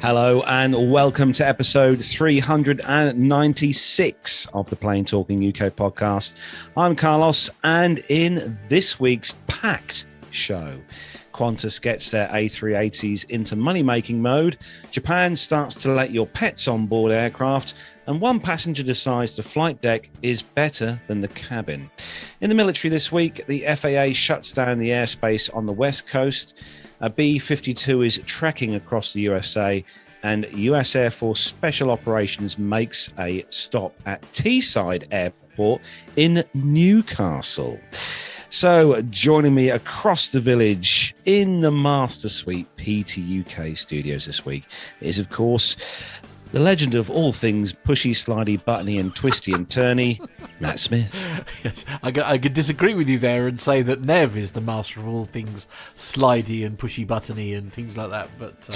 Hello and welcome to episode 396 of the Plain Talking UK podcast. I'm Carlos, and in this week's packed show, Qantas gets their A380s into money-making mode, Japan starts to let your pets on board aircraft, and one passenger decides the flight deck is better than the cabin. In the military this week, the FAA shuts down the airspace on the West Coast, a B-52 is trekking across the USA, and US Air Force Special Operations makes a stop at Teeside Airport in Newcastle. So, joining me across the village in the Master Suite PT UK studios this week is, of course, the legend of all things pushy, slidey, buttony and twisty and turny, Matt Smith. Yes, I could disagree with you there and say that Nev is the master of all things slidey and pushy, buttony and things like that. But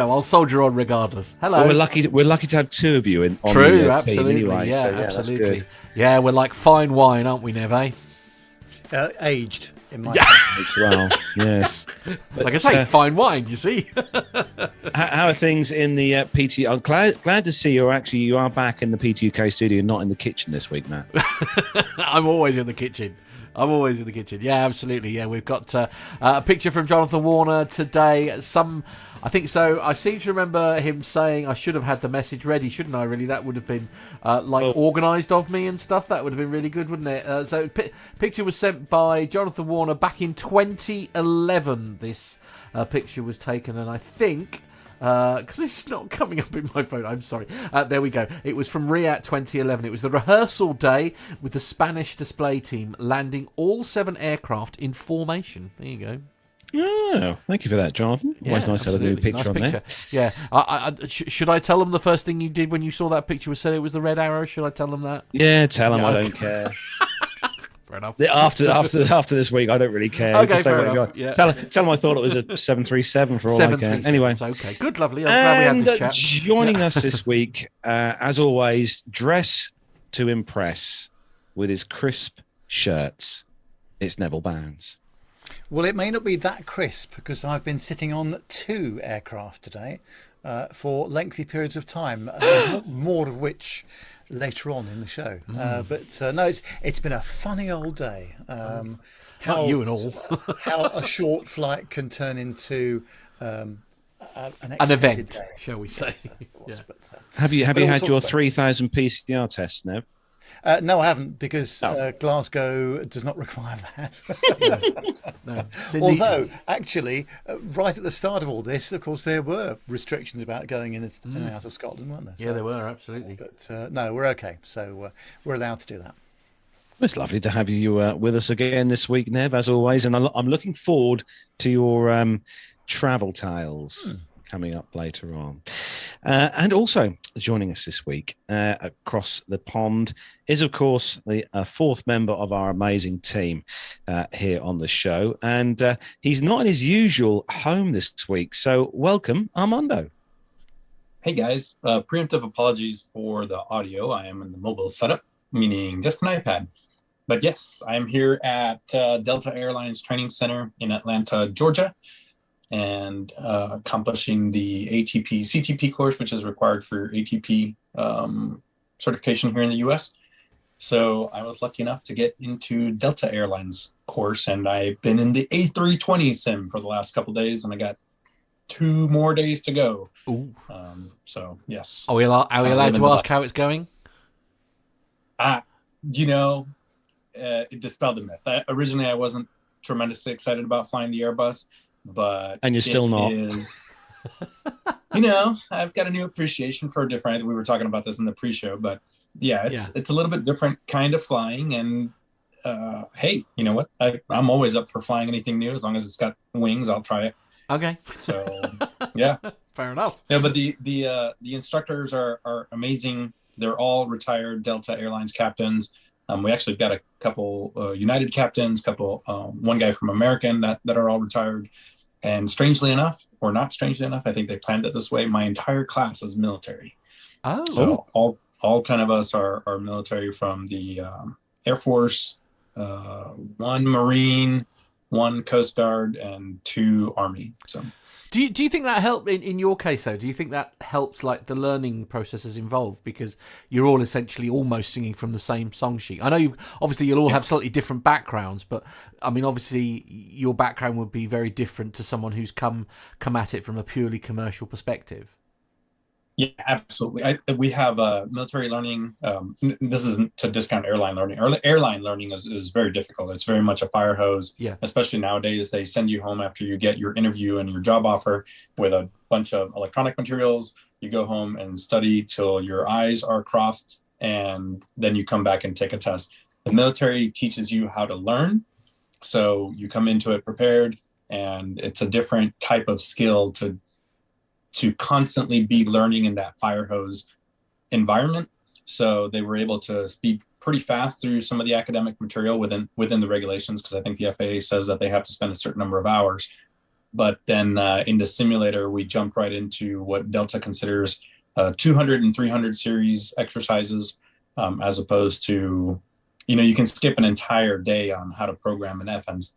I'll soldier on regardless. Hello. Well, we're lucky to have two of you on True, the absolutely, team anyway. yeah, So, absolutely. that's good. Yeah, we're like fine wine, aren't we, Nev? Eh? Aged in my Well, yes. But, like I say, fine wine. You see. how are things in the PT? I'm glad to see you are back in the PTUK studio, not in the kitchen this week, Matt. I'm always in the kitchen. Yeah, absolutely. Yeah, we've got a picture from Jonathan Warner today. I think so. I seem to remember him saying I should have had the message ready, shouldn't I? Really, that would have been organised of me and stuff. That would have been really good, wouldn't it? So, picture was sent by Jonathan Warner back in 2011. This picture was taken, and I think. Because it's not coming up in my phone. I'm sorry. There we go. It was from Riyadh 2011. It was the rehearsal day with the Spanish display team landing all 7 aircraft in formation. There you go. Oh, thank you for that, Jonathan. Always nice to have a new picture nice on there. Yeah. Should I tell them the first thing you did when you saw that picture was said it was the red arrow? Should I tell them that? Yeah, tell them I don't care. Fair enough. After this week, I don't really care. Okay, fair enough. Yeah. Tell them I thought it was a 737 for all I care. Anyway, okay, good, lovely. I'm glad we had this chat. Joining us this week, as always, dress to impress with his crisp shirts. It's Neville Bounds. Well, it may not be that crisp because I've been sitting on 2 aircraft today for lengthy periods of time, more of which later on in the show. But no, it's been a funny old day. Not you and all. How a short flight can turn into an event, day, shall we say? Was, Yeah. but, Have you had your 3,000 PCR tests, Nev? no, I haven't, because Glasgow does not require that. No. Although, actually, right at the start of all this, of course, there were restrictions about going in and out of Scotland, weren't there? Yeah, there were, absolutely. But no, we're okay. So we're allowed to do that. It's lovely to have you with us again this week, Nev, as always. And I'm looking forward to your travel tales coming up later on. And also joining us this week across the pond is, of course, the 4th member of our amazing team here on the show. And he's not in his usual home this week. So welcome, Armando. Hey, guys. Preemptive apologies for the audio. I am in the mobile setup, meaning just an iPad. But yes, I am here at Delta Airlines Training Center in Atlanta, Georgia, and accomplishing the ATP CTP course, which is required for ATP certification here in the US. So I was lucky enough to get into Delta Airlines course, and I've been in the A320 sim for the last couple of days, and I got 2 more days to go. Ooh. So yes. Are we allowed to ask how it's going? It dispelled the myth. Originally, I wasn't tremendously excited about flying the Airbus. But and you're still not. I've got a new appreciation for different. We were talking about this in the pre-show, but it's a little bit different kind of flying. And hey, you know what? I'm always up for flying anything new as long as it's got wings. I'll try it. Okay. So yeah, fair enough. Yeah, but the instructors are amazing. They're all retired Delta Airlines captains. We actually got a couple United captains, one guy from American that are all retired. And strangely enough, or not strangely enough, I think they planned it this way. My entire class is military. Oh. So all 10 of us are military from the Air Force, 1 Marine, 1 Coast Guard, and 2 Army. So Do you think that helped in your case though? Do you think that helps like the learning processes involved because you're all essentially almost singing from the same song sheet? I know you'll all have slightly different backgrounds, but I mean obviously your background would be very different to someone who's come at it from a purely commercial perspective. Yeah, absolutely. We have military learning. This isn't to discount airline learning. Airline learning is very difficult. It's very much a fire hose. Yeah. Especially nowadays, they send you home after you get your interview and your job offer with a bunch of electronic materials. You go home and study till your eyes are crossed, and then you come back and take a test. The military teaches you how to learn. So you come into it prepared, and it's a different type of skill to constantly be learning in that fire hose environment. So they were able to speed pretty fast through some of the academic material within the regulations, because I think the FAA says that they have to spend a certain number of hours. But then in the simulator, we jumped right into what Delta considers 200 and 300 series exercises, as opposed to, you can skip an entire day on how to program an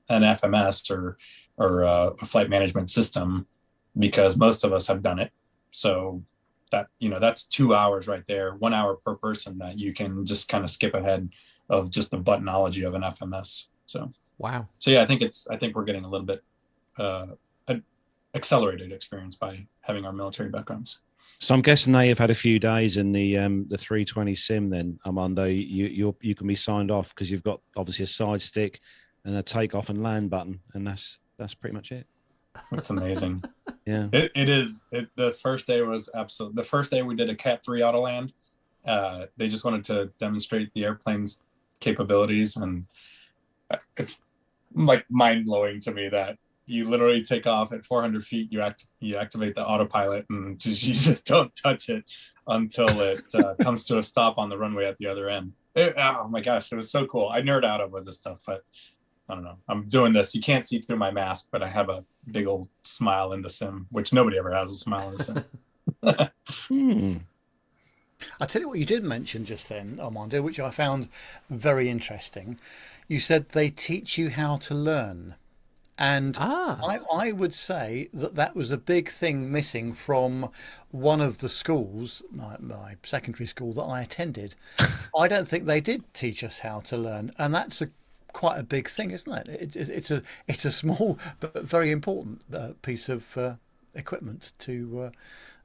FMS or a flight management system, because most of us have done it. So that, that's 2 hours right there, 1 hour per person that you can just kind of skip ahead of just the buttonology of an FMS. So, wow. So yeah, I think we're getting a little bit accelerated experience by having our military backgrounds. So I'm guessing now you've had a few days in the 320 sim then, Armando, you can be signed off because you've got obviously a side stick and a take off and land button, and that's pretty much it. That's amazing. Yeah, it is. The first day was absolutely. The first day we did a Cat 3 auto land. They just wanted to demonstrate the airplane's capabilities, and it's like mind blowing to me that you literally take off at 400 feet. You activate the autopilot, and you just don't touch it until it comes to a stop on the runway at the other end. Oh my gosh, it was so cool. I nerd out over this stuff, but I don't know. I'm doing this. You can't see through my mask, but I have a big old smile in the sim, which nobody ever has a smile in the sim. I tell you what you did mention just then, Armando, which I found very interesting. You said they teach you how to learn. And I would say that was a big thing missing from one of the schools, my secondary school that I attended. I don't think they did teach us how to learn. And that's quite a big thing, isn't it? It's a small but very important piece of equipment to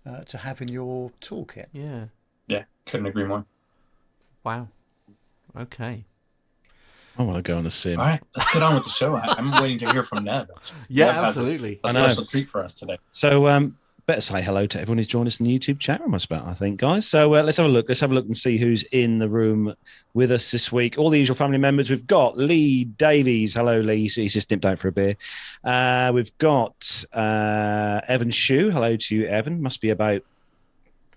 have in your toolkit. Yeah, couldn't agree more. Wow. Okay. I want to go on the sim. All right, let's get on with the show. I'm waiting to hear from Ned. Yeah, Ned absolutely. has a special treat for us today. So better say hello to everyone who's joined us in the YouTube chat room, I think, guys. So let's have a look. Let's have a look and see who's in the room with us this week. All the usual family members. We've got Lee Davies. Hello, Lee. He's just nipped out for a beer. We've got Evan Shue. Hello to you, Evan. Must be about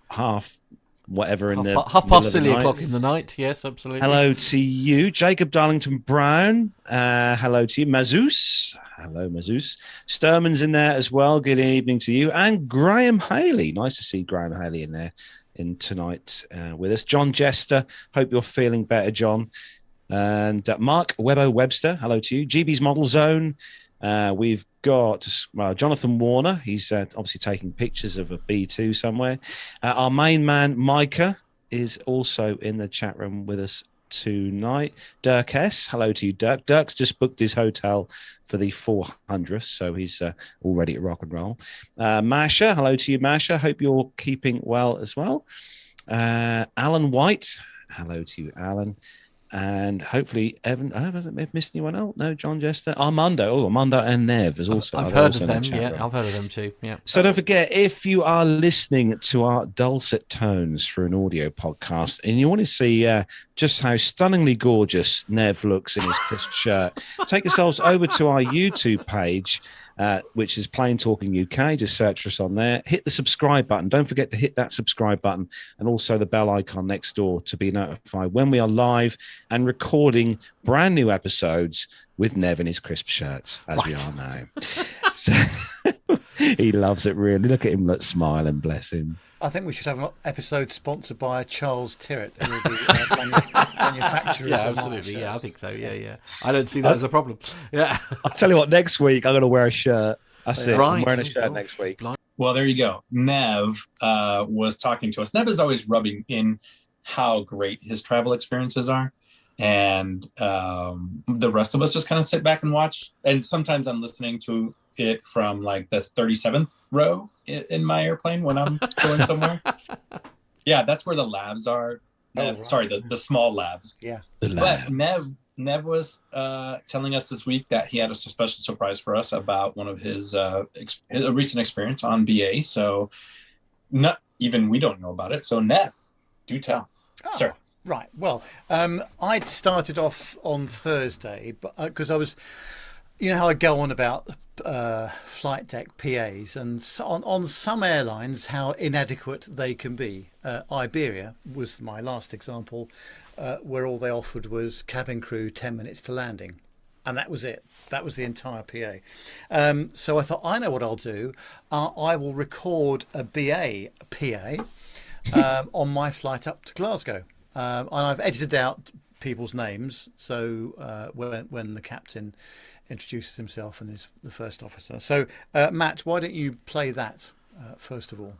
half past silly o'clock in the night. Yes, absolutely. Hello to you, Jacob Darlington Brown. Hello to you, Mazus. Hello, Mazus. Sturman's in there as well. Good evening to you, and Graham Haley. Nice to see Graham Haley in there tonight with us. John Jester. Hope you're feeling better, John. And Mark Webber-Webster. Hello to you. GB's Model Zone. We've got Jonathan Warner. He's obviously taking pictures of a B2 somewhere. Our main man, Micah, is also in the chat room with us tonight. Dirk S. Hello to you, Dirk. Dirk's just booked his hotel for the 400th, so he's all ready to rock and roll. Masha. Hello to you, Masha. Hope you're keeping well as well. Alan White. Hello to you, Alan. And hopefully, Evan, I haven't missed anyone else. No, John Jester. Armando and Nev is also. I've heard of them. Yeah, I've heard of them too. Yeah. So don't forget, if you are listening to our dulcet tones for an audio podcast and you want to see just how stunningly gorgeous Nev looks in his crisp shirt, take yourselves over to our YouTube page, which is Plain Talking UK. Just search for us on there. Hit the subscribe button. Don't forget to hit that subscribe button and also the bell icon next door to be notified when we are live and recording brand new episodes with Nev in his crisp shirts, as we are now. So he loves it, really. Look at him, smiling, bless him. I think we should have an episode sponsored by Charles Tyrrett, who will be manufacturers. Yeah, absolutely. Yeah, I think so. Yeah. I don't see that as a problem. Yeah. I'll tell you what, next week I'm going to wear a shirt That's it. Right. I'm wearing a Oh, shirt gosh. next week. Well, there you go. Nev was talking to us. Nev is always rubbing in how great his travel experiences are. And the rest of us just kind of sit back and watch. And sometimes I'm listening to it from like the 37th row in my airplane when I'm going somewhere. Yeah, that's where the labs are. Right. Sorry, the small labs. Yeah. But Nev was telling us this week that he had a special surprise for us about one of his a recent experience on BA. So not even we don't know about it. So Nev, do tell, sir. Right. Well, I'd started off on Thursday, but because I was, you know how I go on about flight deck PAs and on some airlines how inadequate they can be. Iberia was my last example, where all they offered was cabin crew 10 minutes to landing. And that was it. That was the entire PA. So I thought, I know what I'll do. I will record a BA PA on my flight up to Glasgow. And I've edited out people's names. So when the captain introduces himself and is the first officer. So Matt, why don't you play that first of all?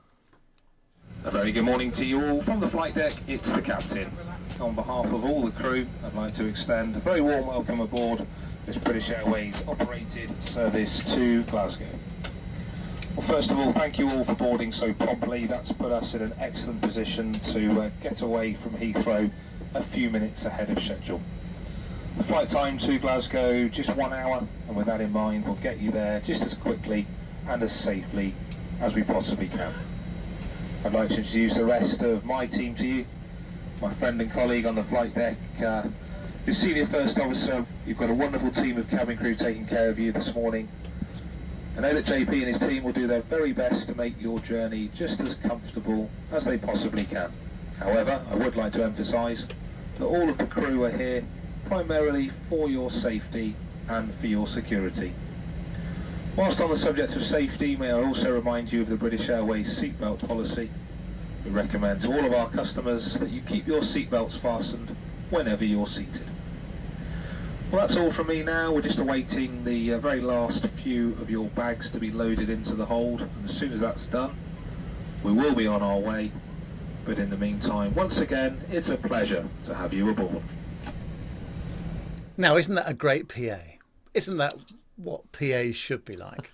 A very good morning to you all. From the flight deck, it's the captain. On behalf of all the crew, I'd like to extend a very warm welcome aboard this British Airways operated service to Glasgow. Well, first of all, thank you all for boarding so promptly. That's put us in an excellent position to get away from Heathrow a few minutes ahead of schedule. The flight time to Glasgow, just 1 hour, and with that in mind, we'll get you there just as quickly and as safely as we possibly can. I'd like to introduce the rest of my team to you. My friend and colleague on the flight deck, the senior first officer. You've got a wonderful team of cabin crew taking care of you this morning. I know that JP and his team will do their very best to make your journey just as comfortable as they possibly can. However, I would like to emphasise that all of the crew are here primarily for your safety and for your security. Whilst on the subject of safety, may I also remind you of the British Airways seatbelt policy. We recommend to all of our customers that you keep your seatbelts fastened whenever you're seated. Well, that's all from me now. We're just awaiting the very last few of your bags to be loaded into the hold, and as soon as that's done, we will be on our way. But in the meantime, once again, it's a pleasure to have you aboard. Now, isn't that a great PA? Isn't that what PAs should be like?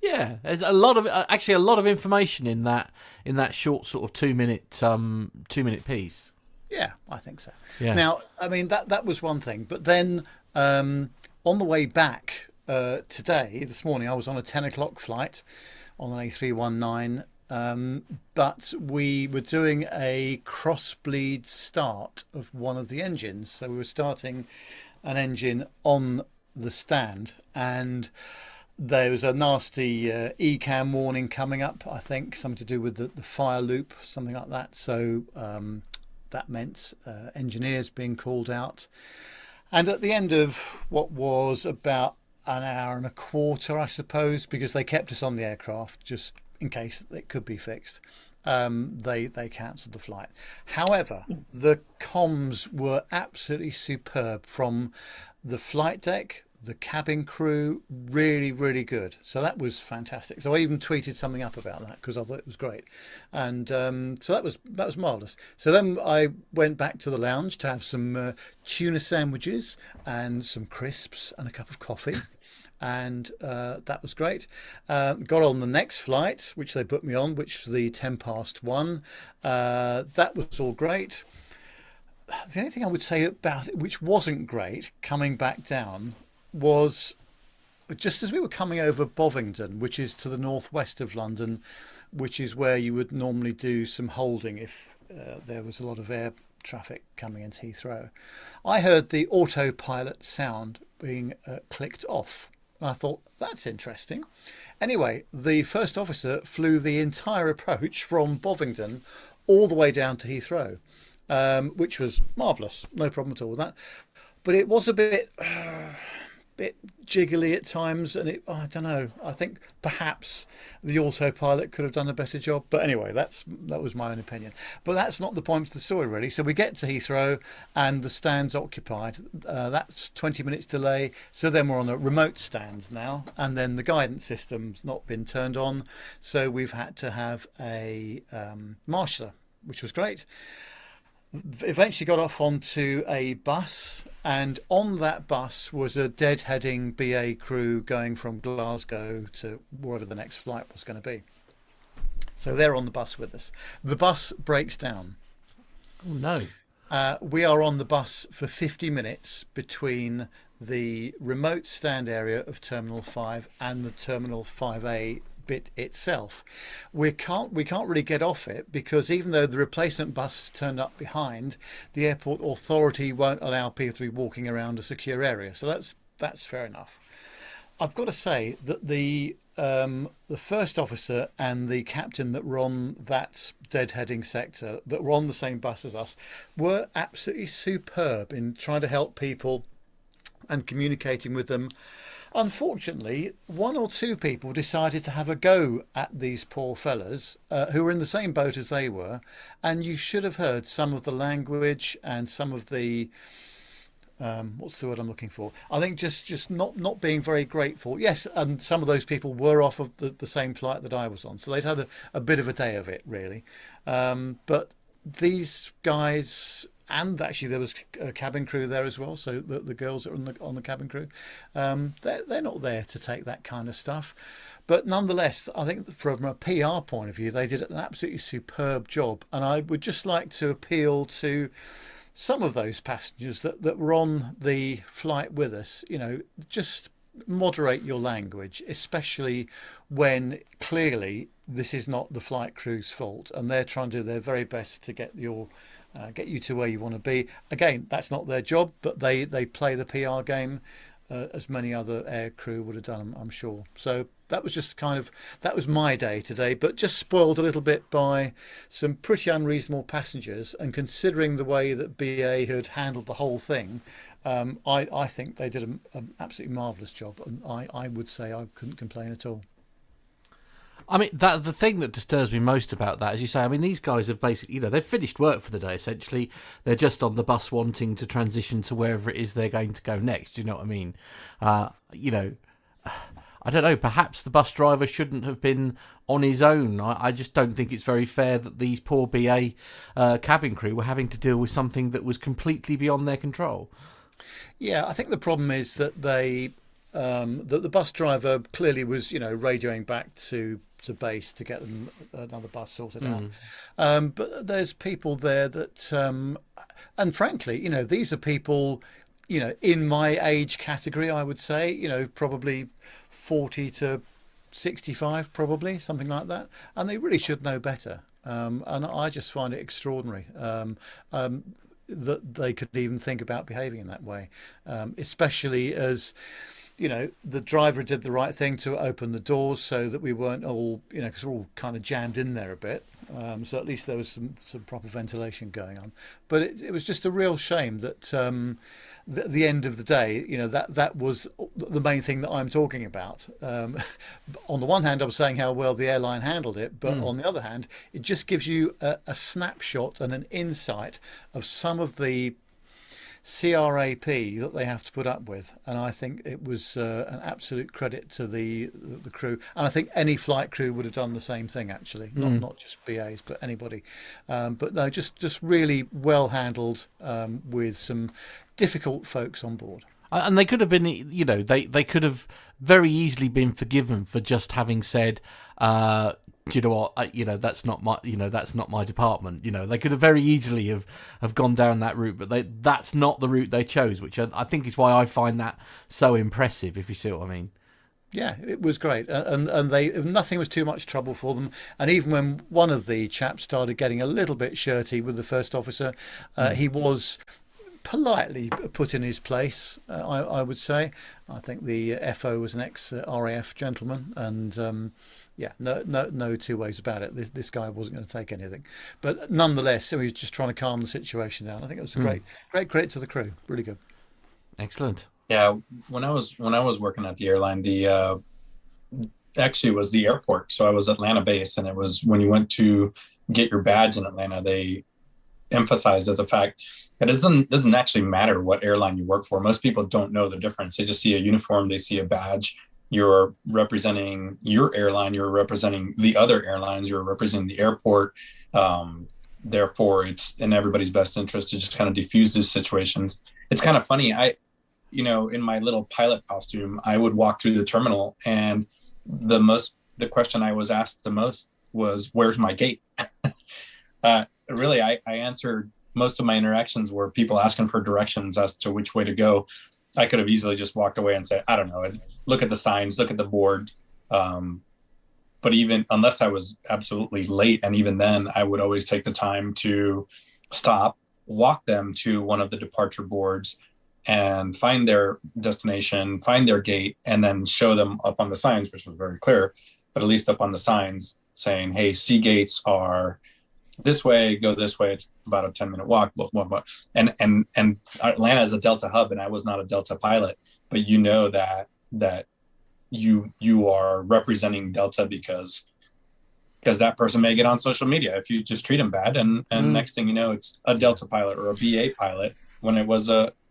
Yeah, there's a lot of information in that short sort of 2 minute piece. Yeah, I think so. Yeah. Now, I mean, that was one thing. But then on the way back this morning, I was on a 10 o'clock flight on an A319. But we were doing a cross-bleed start of one of the engines. So we were starting an engine on the stand, and there was a nasty ECAM warning coming up, I think, something to do with the fire loop, something like that. So that meant engineers being called out. And at the end of what was about an hour and a quarter, I suppose, because they kept us on the aircraft just in case it could be fixed, they cancelled the flight. However, the comms were absolutely superb from the flight deck, the cabin crew, really, really good. So that was fantastic. So I even tweeted something up about that because I thought it was great. And so that was marvellous. So then I went back to the lounge to have some tuna sandwiches and some crisps and a cup of coffee. And that was great. Got on the next flight, which they put me on, which was the 1:10. That was all great. The only thing I would say about it, which wasn't great, coming back down, was just as we were coming over Bovingdon, which is to the northwest of London, which is where you would normally do some holding if there was a lot of air traffic coming into Heathrow. I heard the autopilot sound being clicked off. And I thought, that's interesting. Anyway, the first officer flew the entire approach from Bovingdon all the way down to Heathrow, which was marvellous. No problem at all with that. But it was a bit bit jiggly at times, and I don't know. I think perhaps the autopilot could have done a better job. But anyway, that was my own opinion. But that's not the point of the story, really. So we get to Heathrow, and the stand's occupied. That's 20 minutes delay. So then we're on a remote stand now, and then the guidance system's not been turned on. So we've had to have a marshaller, which was great. Eventually got off onto a bus, and on that bus was a deadheading BA crew going from Glasgow to wherever the next flight was going to be. So they're on the bus with us. The bus breaks down. Oh no. We are on the bus for 50 minutes between the remote stand area of Terminal 5 and the Terminal 5A bit itself. We can't really get off it, because even though the replacement bus has turned up behind, the airport authority won't allow people to be walking around a secure area. So that's fair enough. I've got to say that the first officer and the captain that were on that deadheading sector, that were on the same bus as us, were absolutely superb in trying to help people and communicating with them. Unfortunately, one or two people decided to have a go at these poor fellas who were in the same boat as they were, and you should have heard some of the language and some of the what's the word I'm looking for? I think just not being very grateful. Yes, and some of those people were off of the same flight that I was on, so they'd had a bit of a day of it, really. But these guys... And actually, there was a cabin crew there as well. So the girls that are on the cabin crew, they're not there to take that kind of stuff. But nonetheless, I think from a PR point of view, they did an absolutely superb job. And I would just like to appeal to some of those passengers that were on the flight with us. You know, just moderate your language, especially when clearly this is not the flight crew's fault, and they're trying to do their very best to get you to where you want to be. Again, that's not their job, but they play the PR game as many other air crew would have done, I'm sure. So that was just that was my day today, but just spoiled a little bit by some pretty unreasonable passengers. And considering the way that BA had handled the whole thing, I think they did an absolutely marvellous job, and I would say I couldn't complain at all. I mean, the thing that disturbs me most about that, as you say, I mean, these guys have basically, they've finished work for the day, essentially. They're just on the bus wanting to transition to wherever it is they're going to go next. Do you know what I mean? I don't know, perhaps the bus driver shouldn't have been on his own. I just don't think it's very fair that these poor BA cabin crew were having to deal with something that was completely beyond their control. Yeah, I think the problem is that the bus driver clearly was, radioing back to base to get them another bus sorted out. But there's people there that, and frankly, these are people, in my age category, I would say, probably 40 to 65, probably something like that. And they really should know better. And I just find it extraordinary that they could even think about behaving in that way, especially as... the driver did the right thing to open the doors so that we weren't all, because we're all kind of jammed in there a bit. So at least there was some proper ventilation going on. But it was just a real shame that at the end of the day, that was the main thing that I'm talking about. On the one hand, I was saying how well the airline handled it, but on the other hand, it just gives you a snapshot and an insight of some of the CRAP that they have to put up with, and I think it was an absolute credit to the crew, and I think any flight crew would have done the same thing, actually, not just BAs but anybody, but no, just really well handled, with some difficult folks on board. And they could have been, they could have very easily been forgiven for just having said, do you know what? That's not my department. They could have very easily have gone down that route, but that's not the route they chose, which I think is why I find that so impressive. If you see what I mean. Yeah, it was great, and nothing was too much trouble for them. And even when one of the chaps started getting a little bit shirty with the first officer, he was politely put in his place. I would say. I think the FO was an ex-RAF gentleman, and. Yeah, no two ways about it. This guy wasn't going to take anything, but nonetheless, he was just trying to calm the situation down. I think it was a great credit to the crew. Really good. Excellent. Yeah, when I was working at the airline, the actually it was the airport. So I was Atlanta based, and it was when you went to get your badge in Atlanta, they emphasized that the fact that it doesn't actually matter what airline you work for. Most people don't know the difference. They just see a uniform, they see a badge. You're representing your airline, you're representing the other airlines, you're representing the airport. Therefore, it's in everybody's best interest to just kind of diffuse these situations. It's kind of funny. In my little pilot costume, I would walk through the terminal, and the question I was asked the most was, "Where's my gate?" Really, I answered most of my interactions were people asking for directions as to which way to go. I could have easily just walked away and said, I don't know, look at the signs, look at the board. But even unless I was absolutely late, and even then, I would always take the time to stop, walk them to one of the departure boards and find their destination, find their gate, and then show them up on the signs, which was very clear, but at least up on the signs saying, hey, C gates are this way, go this way. It's about a 10-minute walk. And Atlanta is a Delta hub, and I was not a Delta pilot, but you know that you are representing Delta because that person may get on social media if you just treat them bad, and next thing you know, it's a Delta pilot or a BA pilot when it was another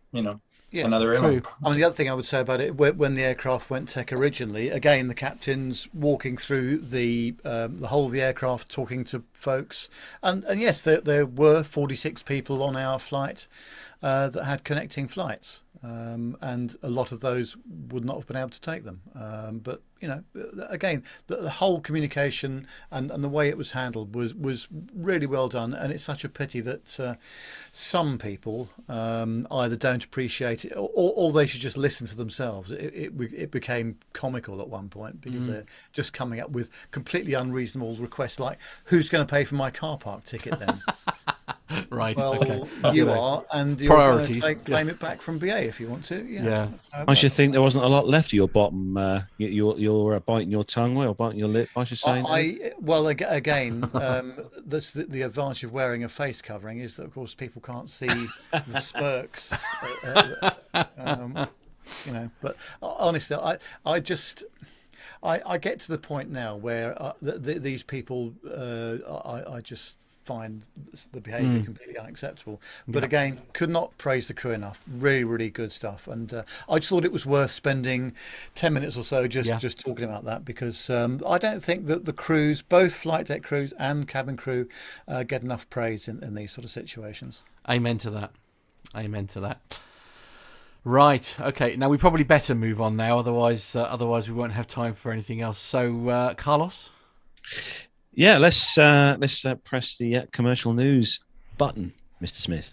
airline. I mean, the other thing I would say about it, when the aircraft went tech originally, again, the captain's walking through the whole of the aircraft, talking to folks, and yes, there were 46 people on our flight that had connecting flights, and a lot of those would not have been able to take them. But again, the whole communication and the way it was handled was really well done, and it's such a pity that some people either don't appreciate it or they should just listen to themselves. It became comical at one point because they're just coming up with completely unreasonable requests like, who's going to pay for my car park ticket then? Right. Well, okay. you are, and you're Priorities. going to claim it back from BA if you want to. Yeah. I should think there wasn't a lot left of your bottom. You're biting your tongue or biting your lip, I should say. Well, again, that's the advantage of wearing a face covering is that, of course, people can't see the spurks. But honestly, I get to the point now where these people, I just find the behaviour completely unacceptable. But again, could not praise the crew enough. Really, really good stuff. And I just thought it was worth spending 10 minutes or so just talking about that, because I don't think that the crews, both flight deck crews and cabin crew, get enough praise in these sort of situations. Amen to that. Amen to that. Right. Okay. Now we probably better move on now. Otherwise we won't have time for anything else. So, Carlos? Yeah, let's press the commercial news button, Mr. Smith.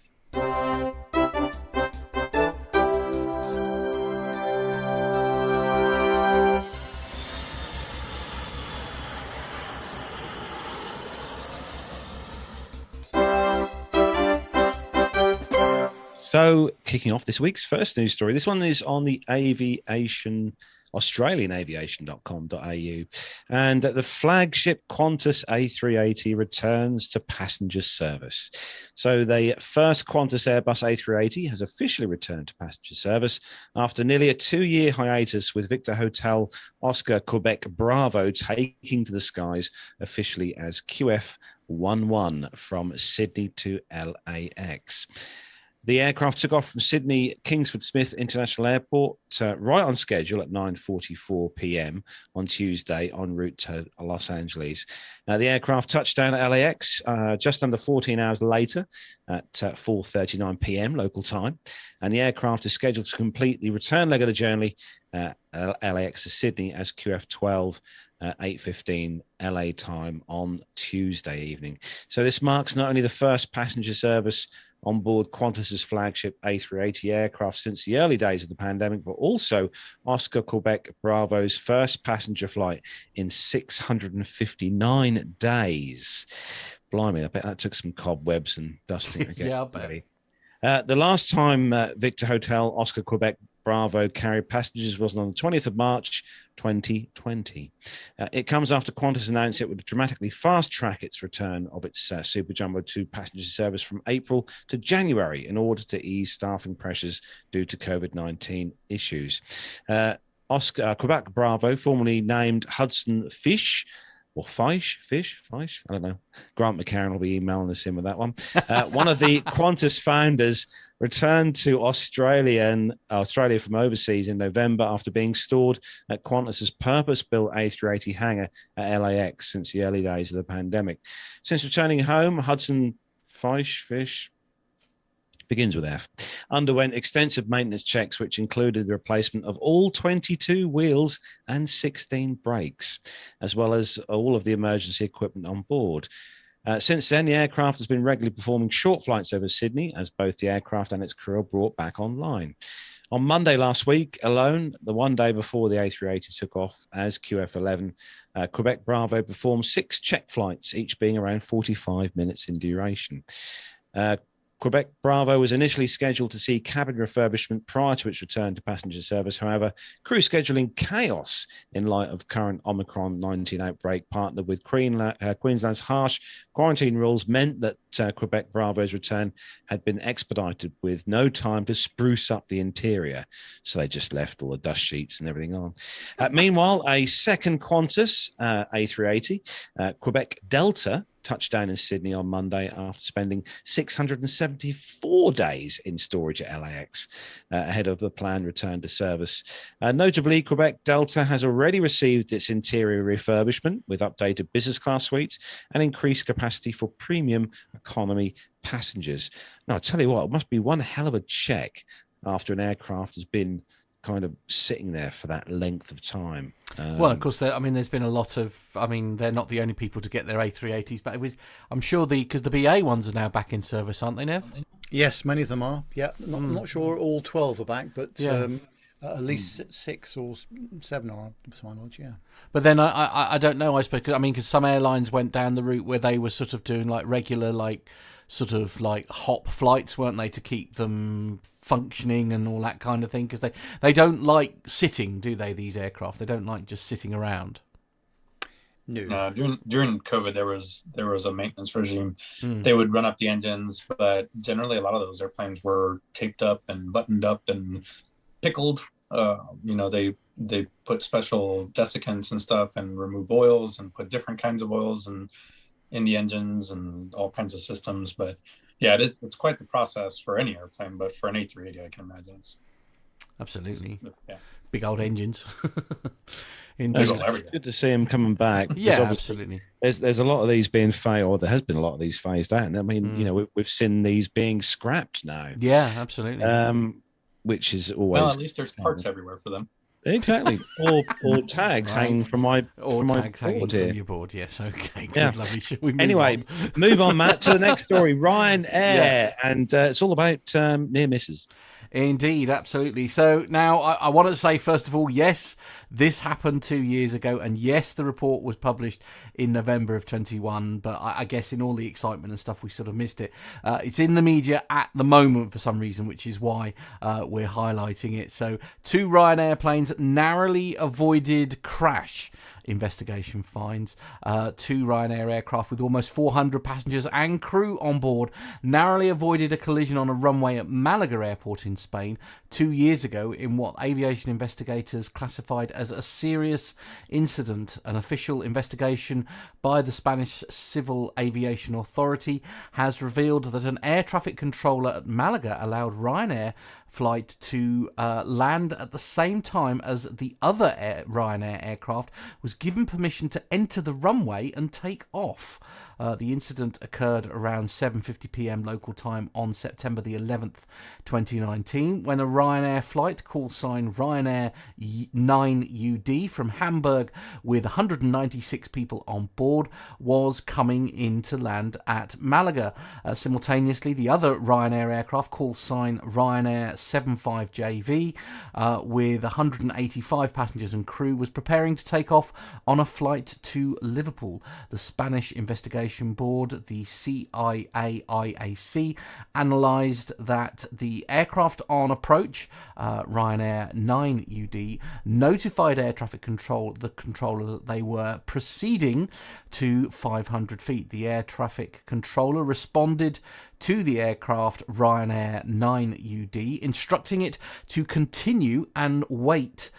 So, kicking off this week's first news story. This one is on the Aviation, AustralianAviation.com.au, and the flagship Qantas A380 returns to passenger service. So the first Qantas Airbus A380 has officially returned to passenger service after nearly a 2-year hiatus, with Victor Hotel Oscar Quebec Bravo taking to the skies officially as QF11 from Sydney to LAX. The aircraft took off from Sydney Kingsford Smith International Airport right on schedule at 9:44 p.m. on Tuesday en route to Los Angeles. The aircraft touched down at LAX just under 14 hours later at 4:39 p.m. local time, and the aircraft is scheduled to complete the return leg of the journey LAX to Sydney as QF12 8:15 LA time on Tuesday evening. So this marks not only the first passenger service on board Qantas's flagship A380 aircraft since the early days of the pandemic, but also Oscar Quebec Bravo's first passenger flight in 659 days. Blimey, I bet that took some cobwebs and dusting again. Yeah, I bet. The last time Victor Hotel Oscar Quebec Bravo carried passengers was on the 20th of March, 2020. It comes after Qantas announced it would dramatically fast-track its return of its Super Jumbo 2 passenger service from April to January in order to ease staffing pressures due to COVID-19 issues. Quebec Bravo, formerly named Hudson Fish, or Fish, I don't know. Grant McCarran will be emailing us in with that one. One of the Qantas founders returned to Australia from overseas in November after being stored at Qantas's purpose-built A380 hangar at LAX since the early days of the pandemic. Since returning home, Hudson Fish begins with F, underwent extensive maintenance checks, which included the replacement of all 22 wheels and 16 brakes, as well as all of the emergency equipment on board. Since then, the aircraft has been regularly performing short flights over Sydney, as both the aircraft and its crew are brought back online. On Monday last week alone, the one day before the A380 took off as QF11, Quebec Bravo performed 6 check flights, each being around 45 minutes in duration. Quebec Bravo was initially scheduled to see cabin refurbishment prior to its return to passenger service. However, crew scheduling chaos in light of current Omicron-19 outbreak, partnered with Queensland's harsh quarantine rules, meant that Quebec Bravo's return had been expedited with no time to spruce up the interior. So they just left all the dust sheets and everything on. Meanwhile, a second Qantas A380, Quebec Delta, touchdown in Sydney on Monday after spending 674 days in storage at LAX ahead of the planned return to service. Notably, Quebec Delta has already received its interior refurbishment with updated business class suites and increased capacity for premium economy passengers. Now, I'll tell you what, it must be one hell of a check after an aircraft has been kind of sitting there for that length of time. Well, of course, there's been a lot of. They're not the only people to get their A380s, but I'm sure because the BA ones are now back in service, aren't they, Nev? Yes, many of them are. Yeah, not sure all 12 are back, but at least 6 or 7 are, to my knowledge. Yeah. But then I don't know. I suppose because some airlines went down the route where they were sort of doing like regular sort of hop flights, weren't they, to keep them functioning and all that kind of thing, because they don't like sitting, do they, these aircraft? They don't like just sitting around. No. During COVID, there was a maintenance regime. They would run up the engines, but generally a lot of those airplanes were taped up and buttoned up and pickled. They put special desiccants and stuff and remove oils and put different kinds of oils and in the engines and all kinds of systems. But yeah, it's quite the process for any airplane, but for an A380, I can imagine absolutely yeah. Big old engines. It's good to see him coming back. Yeah, absolutely. There's a lot of these being phased, or there has been a lot of these phased out. I mean, we've seen these being scrapped now. Yeah, absolutely. Which is always at least there's parts everywhere for them. Exactly, or tags hanging from my tags hanging board here. From your board. Yes, okay, good, yeah. Lovely. Shall we move on, Matt, to the next story. Ryanair, and it's all about near misses. Indeed, absolutely. So now I want to say, first of all, yes, this happened 2 years ago, and yes, the report was published in November of 21, but I guess in all the excitement and stuff, we sort of missed it. It's in the media at the moment for some reason, which is why we're highlighting it. So 2 Ryanair planes narrowly avoided crash. Investigation finds 2 Ryanair aircraft with almost 400 passengers and crew on board narrowly avoided a collision on a runway at Malaga Airport in Spain 2 years ago in what aviation investigators classified as a serious incident. An official investigation by the Spanish Civil Aviation Authority has revealed that an air traffic controller at Malaga allowed Ryanair flight to land at the same time as the other Ryanair aircraft was given permission to enter the runway and take off. The incident occurred around 7:50 p.m. local time on September the 11th, 2019, when a Ryanair flight, call sign Ryanair 9UD, from Hamburg with 196 people on board, was coming in to land at Malaga. Simultaneously, the other Ryanair aircraft, call sign Ryanair 75JV with 185 passengers and crew was preparing to take off on a flight to Liverpool. The Spanish Investigation Board, the CIAIAC, analysed that the aircraft on approach, Ryanair 9UD, notified air traffic control, the controller, that they were proceeding to 500 feet. The air traffic controller responded to the aircraft Ryanair 9UD, instructing it to continue and await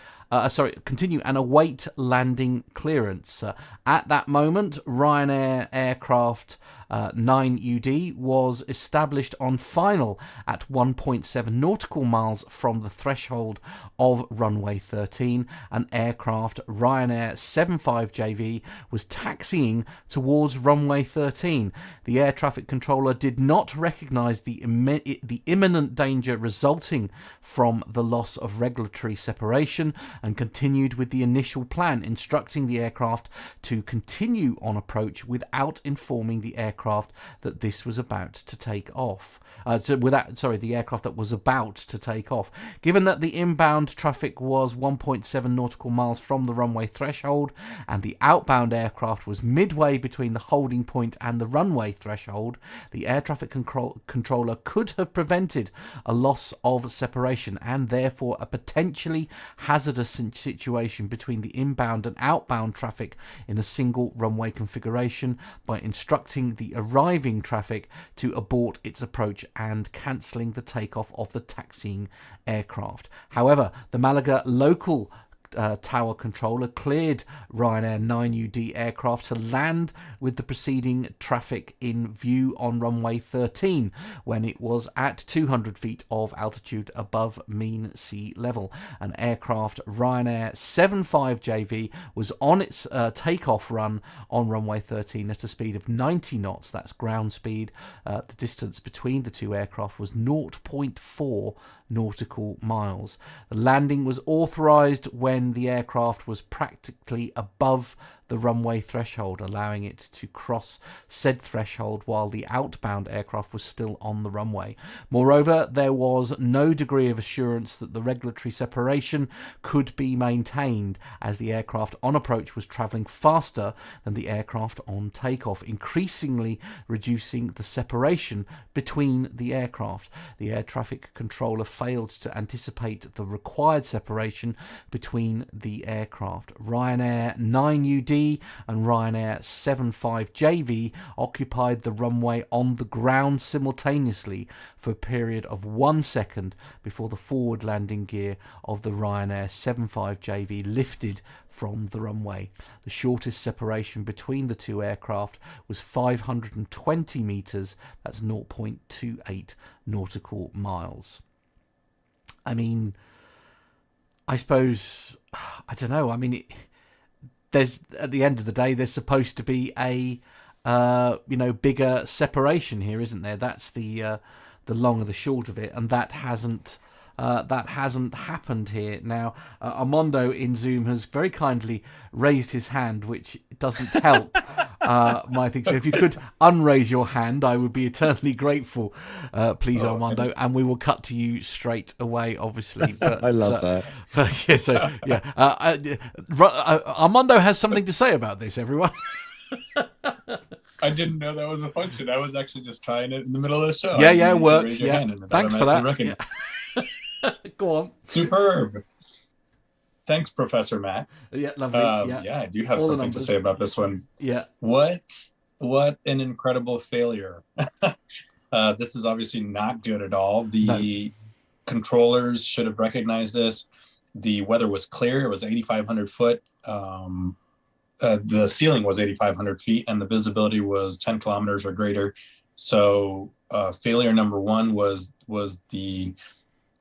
landing clearance. At that moment, Ryanair aircraft 9UD was established on final at 1.7 nautical miles from the threshold of runway 13, and aircraft Ryanair 75JV was taxiing towards runway 13. The air traffic controller did not recognise the imminent danger resulting from the loss of regulatory separation and continued with the initial plan, instructing the aircraft to continue on approach without informing the aircraft that this was about to take off. The aircraft that was about to take off. Given that the inbound traffic was 1.7 nautical miles from the runway threshold and the outbound aircraft was midway between the holding point and the runway threshold, the air traffic controller could have prevented a loss of separation and therefore a potentially hazardous situation between the inbound and outbound traffic in a single runway configuration by instructing the arriving traffic to abort its approach and cancelling the takeoff of the taxiing aircraft. However, the Malaga local tower controller cleared Ryanair 9UD aircraft to land with the preceding traffic in view on runway 13 when it was at 200 feet of altitude above mean sea level. An aircraft Ryanair 75JV was on its takeoff run on runway 13 at a speed of 90 knots. That's ground speed. The distance between the two aircraft was 0.4 nautical miles. The landing was authorised when the aircraft was practically above the runway threshold, allowing it to cross said threshold while the outbound aircraft was still on the runway. Moreover, there was no degree of assurance that the regulatory separation could be maintained, as the aircraft on approach was travelling faster than the aircraft on takeoff, increasingly reducing the separation between the aircraft. The air traffic controller failed to anticipate the required separation between the aircraft. Ryanair 9UD and Ryanair 75JV occupied the runway on the ground simultaneously for a period of 1 second before the forward landing gear of the Ryanair 75JV lifted from the runway. The shortest separation between the two aircraft was 520 metres, that's 0.28 nautical miles. I mean, I suppose, I don't know, I mean, there's, at the end of the day, there's supposed to be a bigger separation here, isn't there? That's the long and the short of it, and that hasn't happened here. Now, Armando in Zoom has very kindly raised his hand, which doesn't help my thing. So if you could unraise your hand, I would be eternally grateful, please, Armando, and we will cut to you straight away, obviously. But, I love that. But Armando has something to say about this, everyone. I didn't know that was a function. I was actually just trying it in the middle of the show. Yeah, it worked. Yeah, thanks for that. Yeah. Go on. Superb. Thanks, Professor Matt. Yeah, lovely. Yeah, I do have something to say about this one. Yeah. What an incredible failure. This is obviously not good at all. The controllers should have recognized this. The weather was clear. It was 8,500 foot. The ceiling was 8,500 feet and the visibility was 10 kilometers or greater. So failure number one was the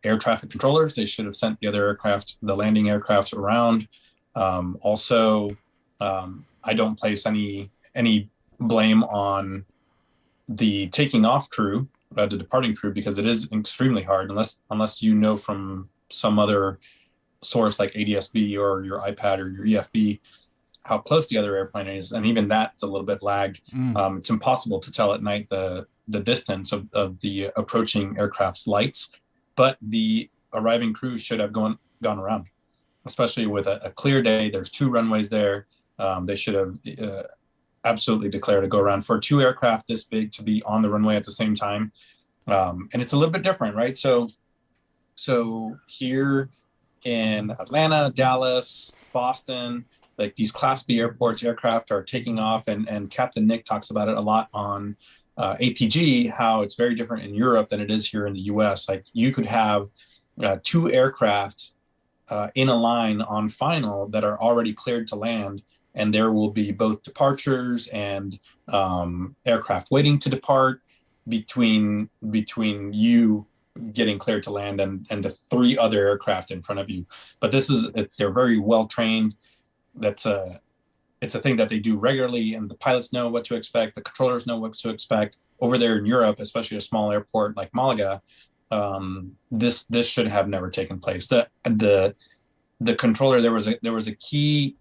air traffic controllers. They should have sent the other aircraft, the landing aircraft, around. Also, I don't place any blame on the taking off crew, the departing crew, because it is extremely hard unless you know from some other source like ADSB or your iPad or your EFB how close the other airplane is, and even that's a little bit lagged. It's impossible to tell at night the distance of the approaching aircraft's lights. but the arriving crew should have gone around, especially with a clear day. There's 2 runways there. They should have absolutely declared a go around for 2 aircraft this big to be on the runway at the same time. And it's a little bit different, right? So here in Atlanta, Dallas, Boston, like these Class B airports, aircraft are taking off, and Captain Nick talks about it a lot on APG, how it's very different in Europe than it is here in the US. Like you could have 2 aircraft in a line on final that are already cleared to land, and there will be both departures and aircraft waiting to depart between you getting cleared to land and the 3 other aircraft in front of you. But they're very well trained. It's a thing that they do regularly, and the pilots know what to expect. The controllers know what to expect. Over there in Europe, especially a small airport like Malaga, this should have never taken place. The controller, there was a key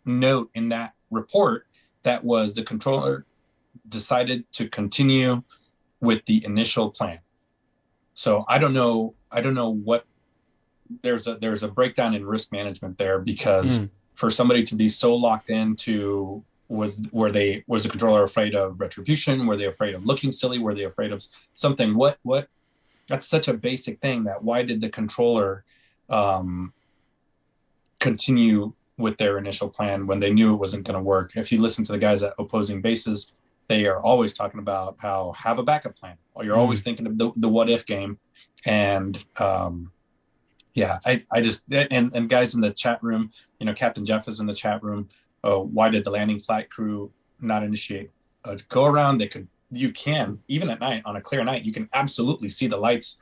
note in that report that was the controller decided to continue with the initial plan. So I don't know what there's a breakdown in risk management there, because for somebody to be so locked into was the controller afraid of retribution? Were they afraid of looking silly? Were they afraid of something? What that's such a basic thing, that why did the controller continue with their initial plan when they knew it wasn't going to work? If you listen to the guys at opposing bases, they are always talking about how have a backup plan. Or you're always thinking of the what if game. And I just, and guys in the chat room, Captain Jeff is in the chat room. Why did the landing flight crew not initiate a go around? You can, even at night, on a clear night, you can absolutely see the lights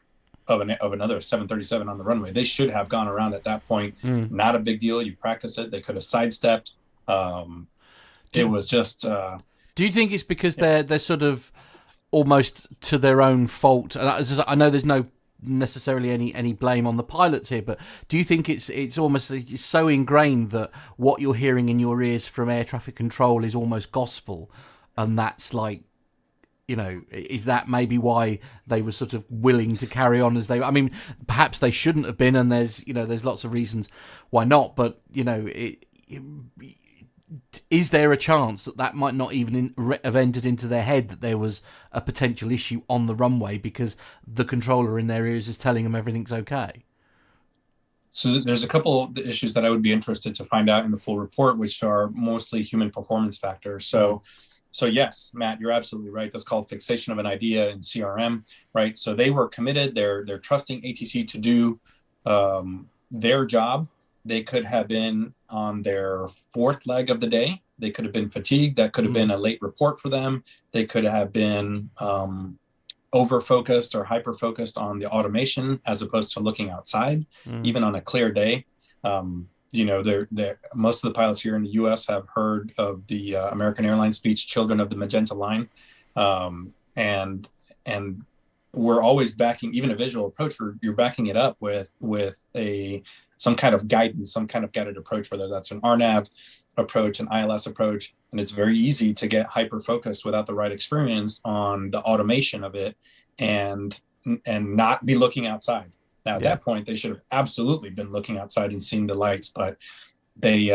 of another 737 on the runway. They should have gone around at that point. Not a big deal. You practice it. They could have sidestepped. It was just. Do you think it's because they're sort of almost to their own fault? And I know there's no necessarily any blame on the pilots here, but do you think it's almost so ingrained that what you're hearing in your ears from air traffic control is almost gospel, and that's like, is that maybe why they were sort of willing to carry on as they? I mean, perhaps they shouldn't have been, and there's lots of reasons why not. But is there a chance that might not even have entered into their head that there was a potential issue on the runway because the controller in their ears is telling them everything's okay? So there's a couple of issues that I would be interested to find out in the full report, which are mostly human performance factors. So yes, Matt, you're absolutely right. That's called fixation of an idea in CRM, right? So they were committed. They're trusting ATC to do their job. They could have been on their 4th leg of the day. They could have been fatigued. That could have been a late report for them. They could have been over-focused or hyper-focused on the automation as opposed to looking outside, even on a clear day. Most of the pilots here in the U.S. have heard of the American Airlines speech, Children of the Magenta Line. And we're always backing, even a visual approach, you're backing it up with some kind of guidance, some kind of guided approach, whether that's an RNAV approach, an ILS approach. And it's very easy to get hyper-focused without the right experience on the automation of it and not be looking outside. Now, at that point, they should have absolutely been looking outside and seeing the lights. But they,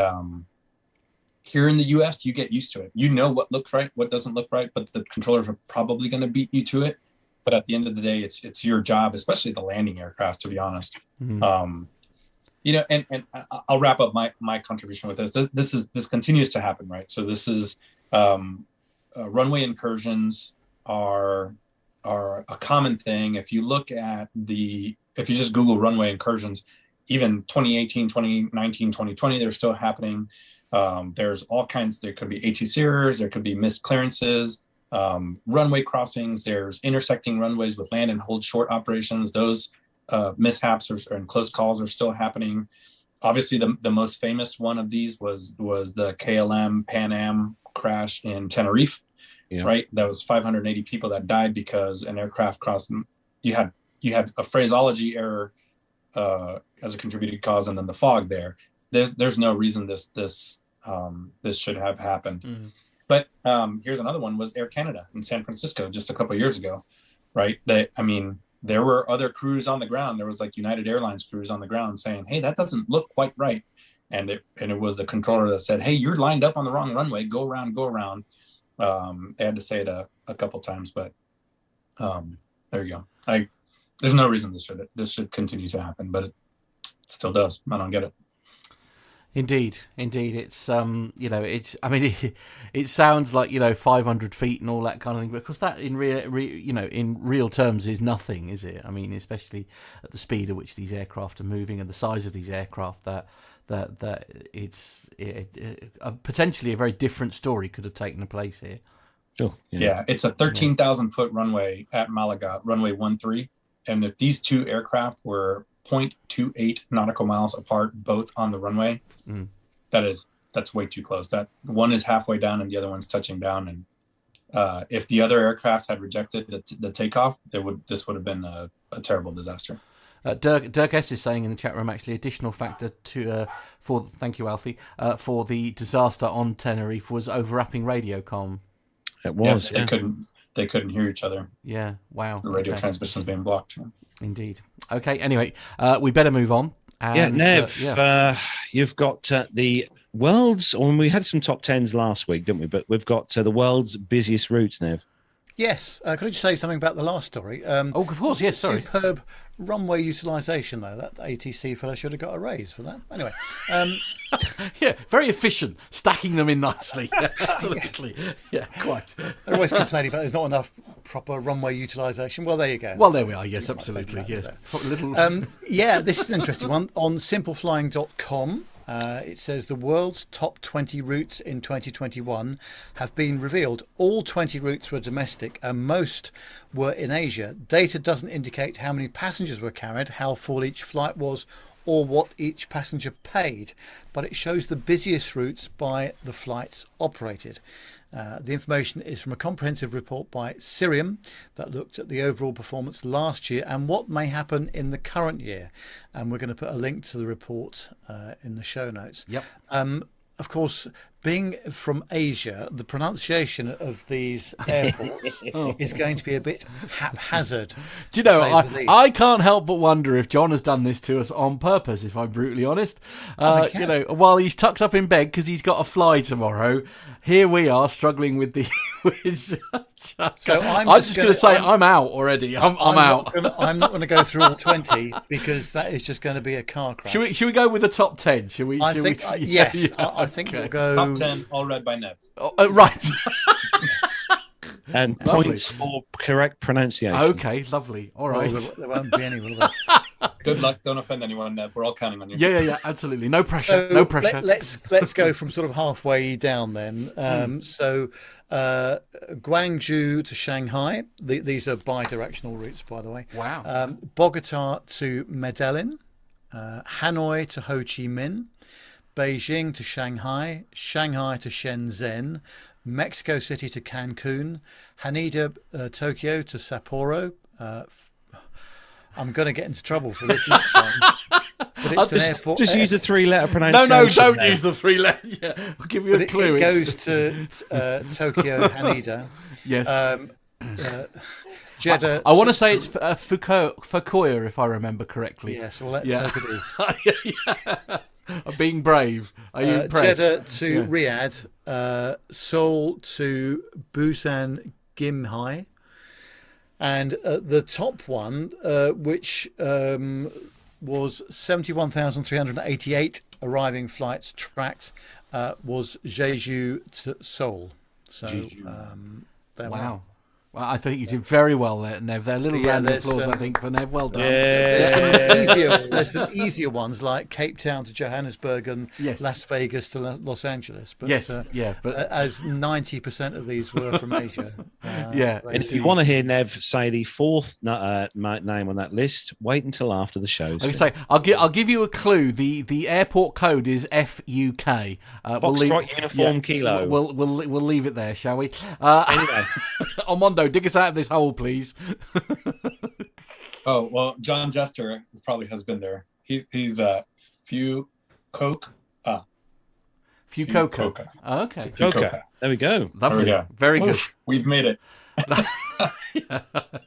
here in the U.S., you get used to it. You know what looks right, what doesn't look right, but the controllers are probably going to beat you to it. But at the end of the day, it's your job, especially the landing aircraft, to be honest. And I'll wrap up my contribution with this. This continues to happen, right? So this is runway incursions are a common thing. If you look at if you just Google runway incursions, even 2018, 2019, 2020, they're still happening. There's all kinds. There could be ATC errors. There could be missed clearances, runway crossings. There's intersecting runways with land and hold short operations. Those mishaps and close calls are still happening. Obviously, the most famous one of these was the KLM Pan Am crash in Tenerife, right? That was 580 people that died because an aircraft crossed. You had a phraseology error as a contributing cause, and then the fog there. There's no reason this should have happened. But here's another one: was Air Canada in San Francisco just a couple of years ago, right? there were other crews on the ground. There was like United Airlines crews on the ground saying, "Hey, that doesn't look quite right." And it was the controller that said, "Hey, you're lined up on the wrong runway. Go around, go around." They had to say it a couple times, but there you go. There's no reason this should continue to happen, but it still does. I don't get it. Indeed. It's it sounds like 500 feet and all that kind of thing, but of course that in real terms is nothing, is it? I mean, especially at the speed at which these aircraft are moving and the size of these aircraft, that it's potentially a very different story could have taken place here. Sure. Yeah, it's a 13,000 foot runway at Malaga, runway 13, and if these two aircraft were 0.28 nautical miles apart, both on the runway, that's way too close. That one is halfway down and the other one's touching down. And if the other aircraft had rejected the takeoff, this would have been a terrible disaster. Dirk S is saying in the chat room, actually, additional factor thank you, Alfie, for the disaster on Tenerife was overlapping radio comm. It was. Yeah, they couldn't hear each other. Yeah. Wow. The radio transmission was being blocked. Indeed. Okay. Anyway, we better move on. And, Nev, you've got the world's, we had some top tens last week, didn't we? But we've got the world's busiest routes, Nev. Yes. Could I just say something about the last story? Of course. Yes. Sorry. Superb runway utilisation, though. That ATC fellow should have got a raise for that. Anyway. Yeah, very efficient, stacking them in nicely. Absolutely. Yeah, quite. They're always complaining about there's not enough proper runway utilisation. Well, there you go. Well, there we are. Yes, absolutely. Yes. Yeah, this is an interesting one. On simpleflying.com, it says the world's top 20 routes in 2021 have been revealed. All 20 routes were domestic and most were in Asia. Data doesn't indicate how many passengers were carried, how full each flight was, or what each passenger paid, but it shows the busiest routes by the flights operated. The information is from a comprehensive report by Cirium that looked at the overall performance last year and what may happen in the current year. And we're going to put a link to the report in the show notes. Yep. Of course, being from Asia, the pronunciation of these airports is going to be a bit haphazard. Do you know, I can't help but wonder if John has done this to us on purpose, if I'm brutally honest. While he's tucked up in bed because he's got a fly tomorrow, here we are struggling with the... So I'm just going to say I'm out already. I'm out. I'm not going to go through all 20 because that is just going to be a car crash. Should we go with the top 10? Yes. I think we'll go... Top 10, all read by Nev. Right. And points for correct pronunciation. Okay, lovely. All right. There won't be any, will there? Good luck. Don't offend anyone, Nev. We're all counting on you. Yeah, absolutely. No pressure. So no pressure. Let's go from sort of halfway down then. So Guangzhou to Shanghai. These are bi-directional routes, by the way. Wow. Bogota to Medellin. Hanoi to Ho Chi Minh. Beijing to Shanghai. Shanghai to Shenzhen. Mexico City to Cancun. Haneda, Tokyo to Sapporo. I'm going to get into trouble for this next one. But it's an airport. Just use the 3-letter pronunciation. No, don't use the 3 letters. Yeah, I'll give you a clue. It goes to Tokyo, Haneda. Yes. Jeddah. I want to say it's Fukuoka, if I remember correctly. Yes, well, let's hope it is. I'm being brave. Are you impressed? Jeddah to Riyadh, Seoul to Busan Gimhae, and the top one, which was 71,388 arriving flights tracked, was Jeju to Seoul. So, wow. Well, I think you did very well there, Nev. There, a little round of applause, I think, for Nev. Well done. There's some easier ones like Cape Town to Johannesburg and Las Vegas to Los Angeles. But, but as 90% of these were from Asia. And if you want to hear Nev say the fourth name on that list, wait until after the show. I'll give you a clue. The airport code is FUK. Foxtrot Uniform Kilo. We'll leave it there, shall we? Anyway. Armando, dig us out of this hole, please. Oh, well, John Jester probably has been there. He's Fukuoka. Fukuoka. Oh, okay. Fukuoka. There we go. Lovely. Very good. We've made it.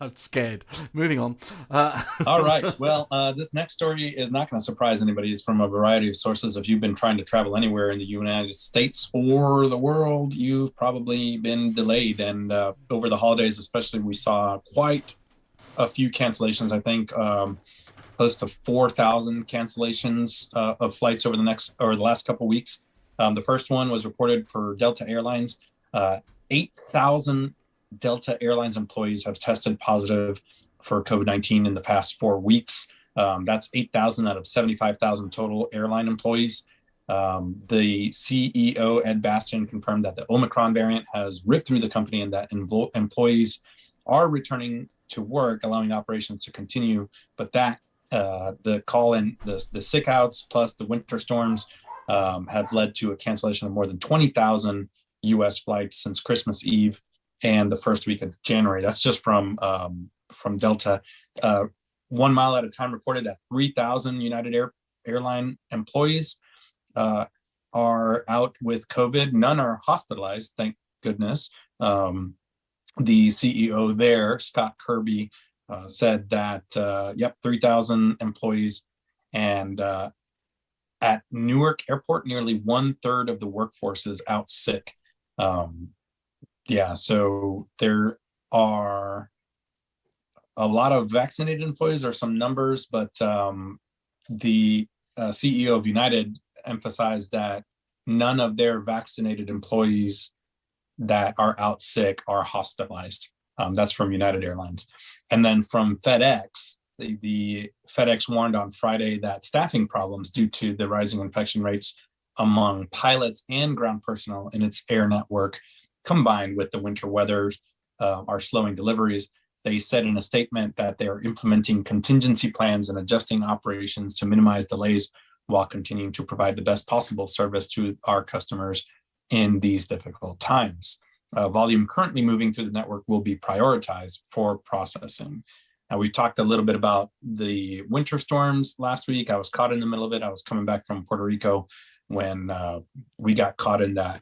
I'm scared. Moving on. All right. Well, this next story is not going to surprise anybody. It's from a variety of sources. If you've been trying to travel anywhere in the United States or the world, you've probably been delayed. And over the holidays, especially, we saw quite a few cancellations. I think close to 4,000 cancellations of flights over the last couple of weeks. The first one was reported for Delta Airlines. 8,000 Delta Airlines employees have tested positive for COVID-19 in the past 4 weeks. That's 8,000 out of 75,000 total airline employees. The CEO, Ed Bastian, confirmed that the Omicron variant has ripped through the company and that employees are returning to work, allowing operations to continue. But that the call in, the sick outs plus the winter storms have led to a cancellation of more than 20,000 U.S. flights since Christmas Eve and the first week of January. That's just from Delta. 1 Mile at a Time reported that 3,000 United Airline employees are out with COVID. None are hospitalized, thank goodness. The CEO there, Scott Kirby, said that, 3,000 employees. And at Newark Airport, nearly 1/3 of the workforce is out sick. So there are a lot of vaccinated employees. There are some numbers, but the CEO of United emphasized that none of their vaccinated employees that are out sick are hospitalized. That's from United Airlines. And then from FedEx, the FedEx warned on Friday that staffing problems due to the rising infection rates among pilots and ground personnel in its air network, combined with the winter weather, are slowing deliveries. They said in a statement that they are implementing contingency plans and adjusting operations to minimize delays while continuing to provide the best possible service to our customers in these difficult times. Volume currently moving through the network will be prioritized for processing. Now, we talked a little bit about the winter storms last week. I was caught in the middle of it. I was coming back from Puerto Rico when we got caught in that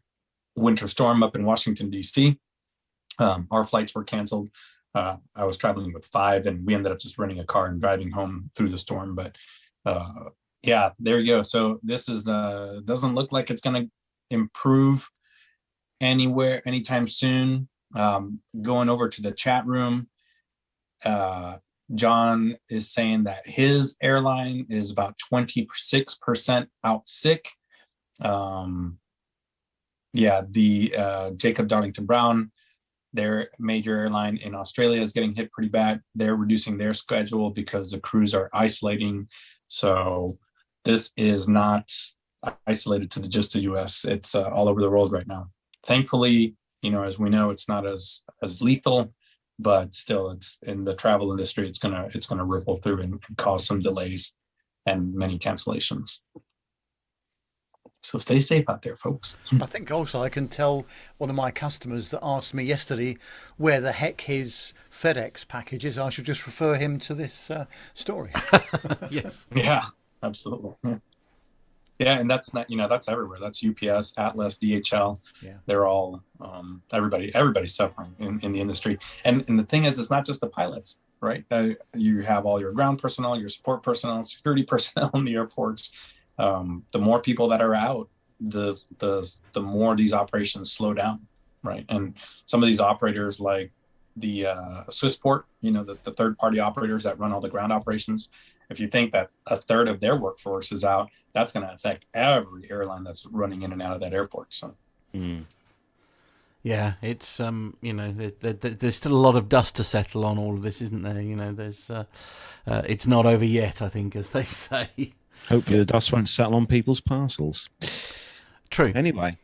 winter storm up in Washington, D.C. Our flights were canceled. I was traveling with 5, and we ended up just renting a car and driving home through the storm. But there you go. So this is doesn't look like it's going to improve anywhere anytime soon. Going over to the chat room, John is saying that his airline is about 26% out sick. Jacob Darlington Brown, their major airline in Australia, is getting hit pretty bad. They're reducing their schedule because the crews are isolating. So this is not isolated to just the U.S. It's all over the world right now. Thankfully, as we know, it's not as lethal, but still, it's in the travel industry. It's gonna ripple through and cause some delays and many cancellations. So stay safe out there, folks. I think also I can tell one of my customers that asked me yesterday where the heck his FedEx package is. I should just refer him to this story. Yes. Yeah, absolutely. Yeah, and that's not, that's everywhere. That's UPS, Atlas, DHL. Yeah. They're all, everybody's suffering in the industry. And the thing is, it's not just the pilots, right? You have all your ground personnel, your support personnel, security personnel in the airports. The more people that are out, the more these operations slow down, right? And some of these operators, like the Swissport, the third-party operators that run all the ground operations, if you think that 1/3 of their workforce is out, that's going to affect every airline that's running in and out of that airport. So, yeah, it's there's still a lot of dust to settle on all of this, isn't there? There's it's not over yet, I think, as they say. Hopefully the dust won't settle on people's parcels. True. Anyway,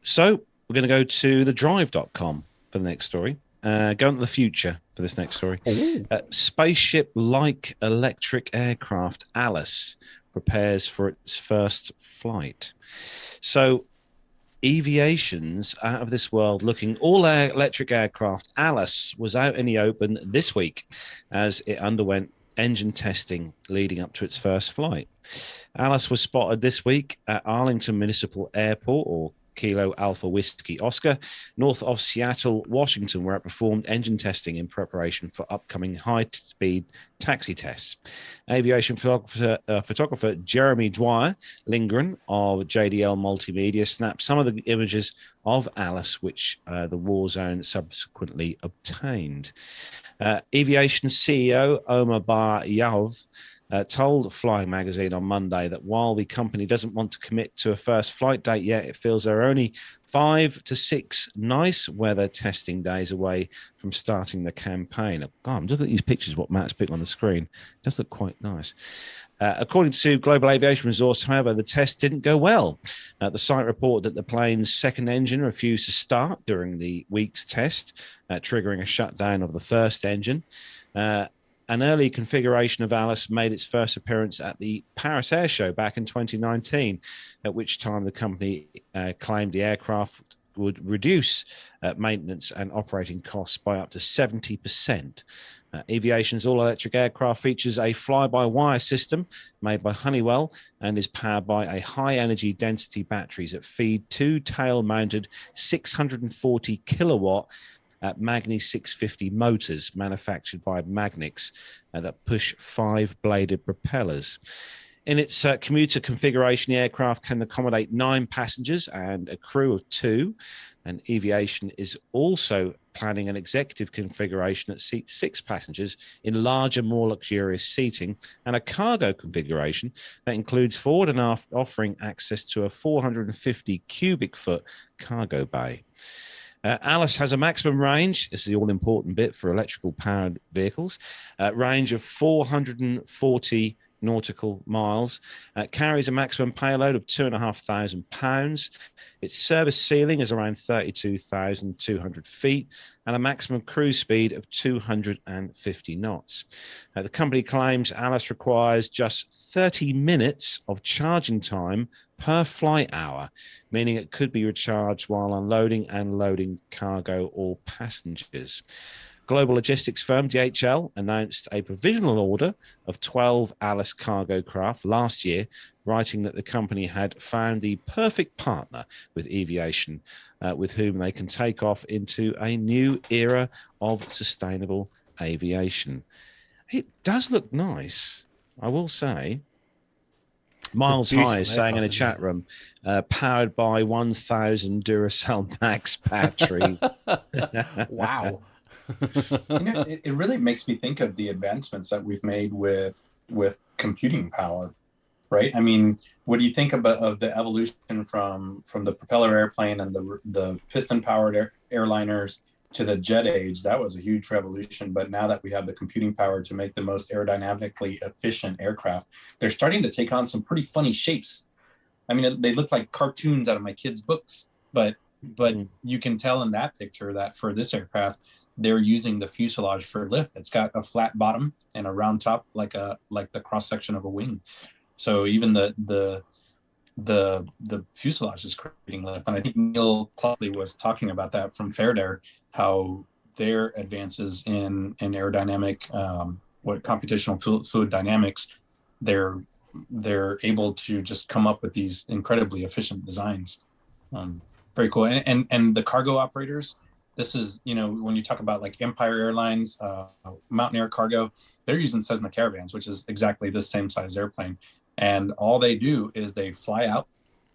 so we're going to go to thedrive.com for the next story. Go into the future for this next story. Spaceship-like electric aircraft Alice prepares for its first flight. So Aviation's out of this world looking all-electric aircraft Alice was out in the open this week as it underwent engine testing leading up to its first flight. Alice was spotted this week at Arlington Municipal Airport, or Kilo Alpha Whiskey Oscar, north of Seattle, Washington, where it performed engine testing in preparation for upcoming high-speed taxi tests. Aviation photographer Jeremy Dwyer Lindgren of JDL Multimedia snapped some of the images of Alice, which the war zone subsequently obtained. Aviation CEO Omar Bar Yaov told Flying Magazine on Monday that while the company doesn't want to commit to a first flight date yet, it feels there are only 5 to 6 nice weather testing days away from starting the campaign. God, I'm looking at these pictures, what Matt's put on the screen. It does look quite nice. According to Global Aviation Resource, however, the test didn't go well. The site reported that the plane's second engine refused to start during the week's test, triggering a shutdown of the first engine. An early configuration of Alice made its first appearance at the Paris Air Show back in 2019, at which time the company claimed the aircraft would reduce maintenance and operating costs by up to 70%. Aviation's all-electric aircraft features a fly-by-wire system made by Honeywell and is powered by a high-energy density batteries that feed 2 tail-mounted 640 kilowatt Magni 650 motors manufactured by Magnix that push 5-bladed propellers. In its commuter configuration, the aircraft can accommodate 9 passengers and a crew of 2. And Aviation is also planning an executive configuration that seats 6 passengers in larger, more luxurious seating, and a cargo configuration that includes forward and aft, offering access to a 450 cubic foot cargo bay. Alice has a maximum range, this is the all-important bit for electrical powered vehicles, range of 440 nautical miles, carries a maximum payload of 2,500 pounds. Its service ceiling is around 32,200 feet and a maximum cruise speed of 250 knots. The company claims Alice requires just 30 minutes of charging time per flight hour, meaning it could be recharged while unloading and loading cargo or passengers. Global logistics firm DHL announced a provisional order of 12 Alice cargo craft last year, writing that the company had found the perfect partner with Aviation, with whom they can take off into a new era of sustainable aviation. It does look nice, I will say. Miles High is saying in a chat room, powered by 1,000 Duracell Max battery. Wow. It really makes me think of the advancements that we've made with computing power, right? I mean, what do you think of the evolution from the propeller airplane and the piston powered airliners to the jet age? That was a huge revolution. But now that we have the computing power to make the most aerodynamically efficient aircraft, they're starting to take on some pretty funny shapes. I mean, they look like cartoons out of my kids' books, but you can tell in that picture that for this aircraft, they're using the fuselage for lift. It's got a flat bottom and a round top, like the cross section of a wing. So even the fuselage is creating lift. And I think Neil Cloughley was talking about that from Fairdair, how their advances in aerodynamic, computational fluid dynamics, they're able to just come up with these incredibly efficient designs. Very cool. And the cargo operators, this is, when you talk about like Empire Airlines, Mountain Air Cargo, they're using Cessna Caravans, which is exactly the same size airplane. And all they do is they fly out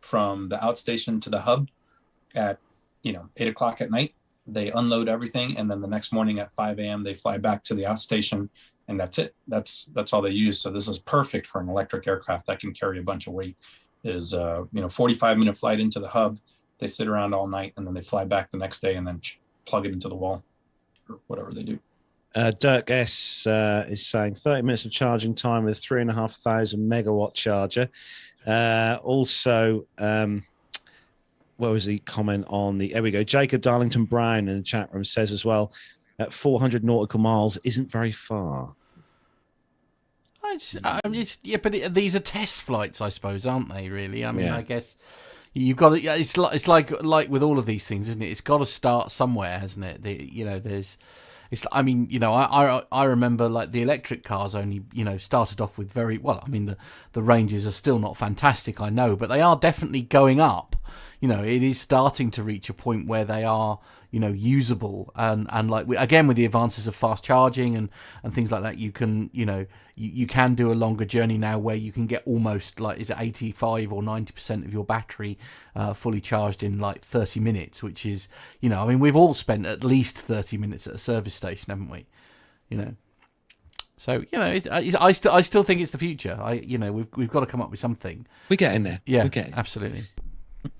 from the outstation to the hub at, 8 o'clock at night. They unload everything. And then the next morning at 5 a.m., they fly back to the outstation. And that's it. That's all they use. So this is perfect for an electric aircraft that can carry a bunch of weight. Is 45-minute flight into the hub. They sit around all night and then they fly back the next day and then plug it into the wall or whatever they do. Dirk S is saying 30 minutes of charging time with 3,500 megawatt charger. Also, what was the comment on the? There we go. Jacob Darlington Brown in the chat room says as well, at 400 nautical miles isn't very far. But these are test flights, I suppose, aren't they? Really? I mean, yeah. I guess you've got to. It's like with all of these things, isn't it? It's got to start somewhere, hasn't it? I remember like the electric cars only, started off with very well. I mean, the ranges are still not fantastic, I know, but they are definitely going up. it is starting to reach a point where they are, usable, and like again with the advances of fast charging and things like that, you can, you can do a longer journey now where you can get almost like, is it 85 or 90% of your battery fully charged in like 30 minutes, which is, we've all spent at least 30 minutes at a service station, haven't we? So I still think it's the future. We've got to come up with something. We're getting there. Yeah, we're getting absolutely.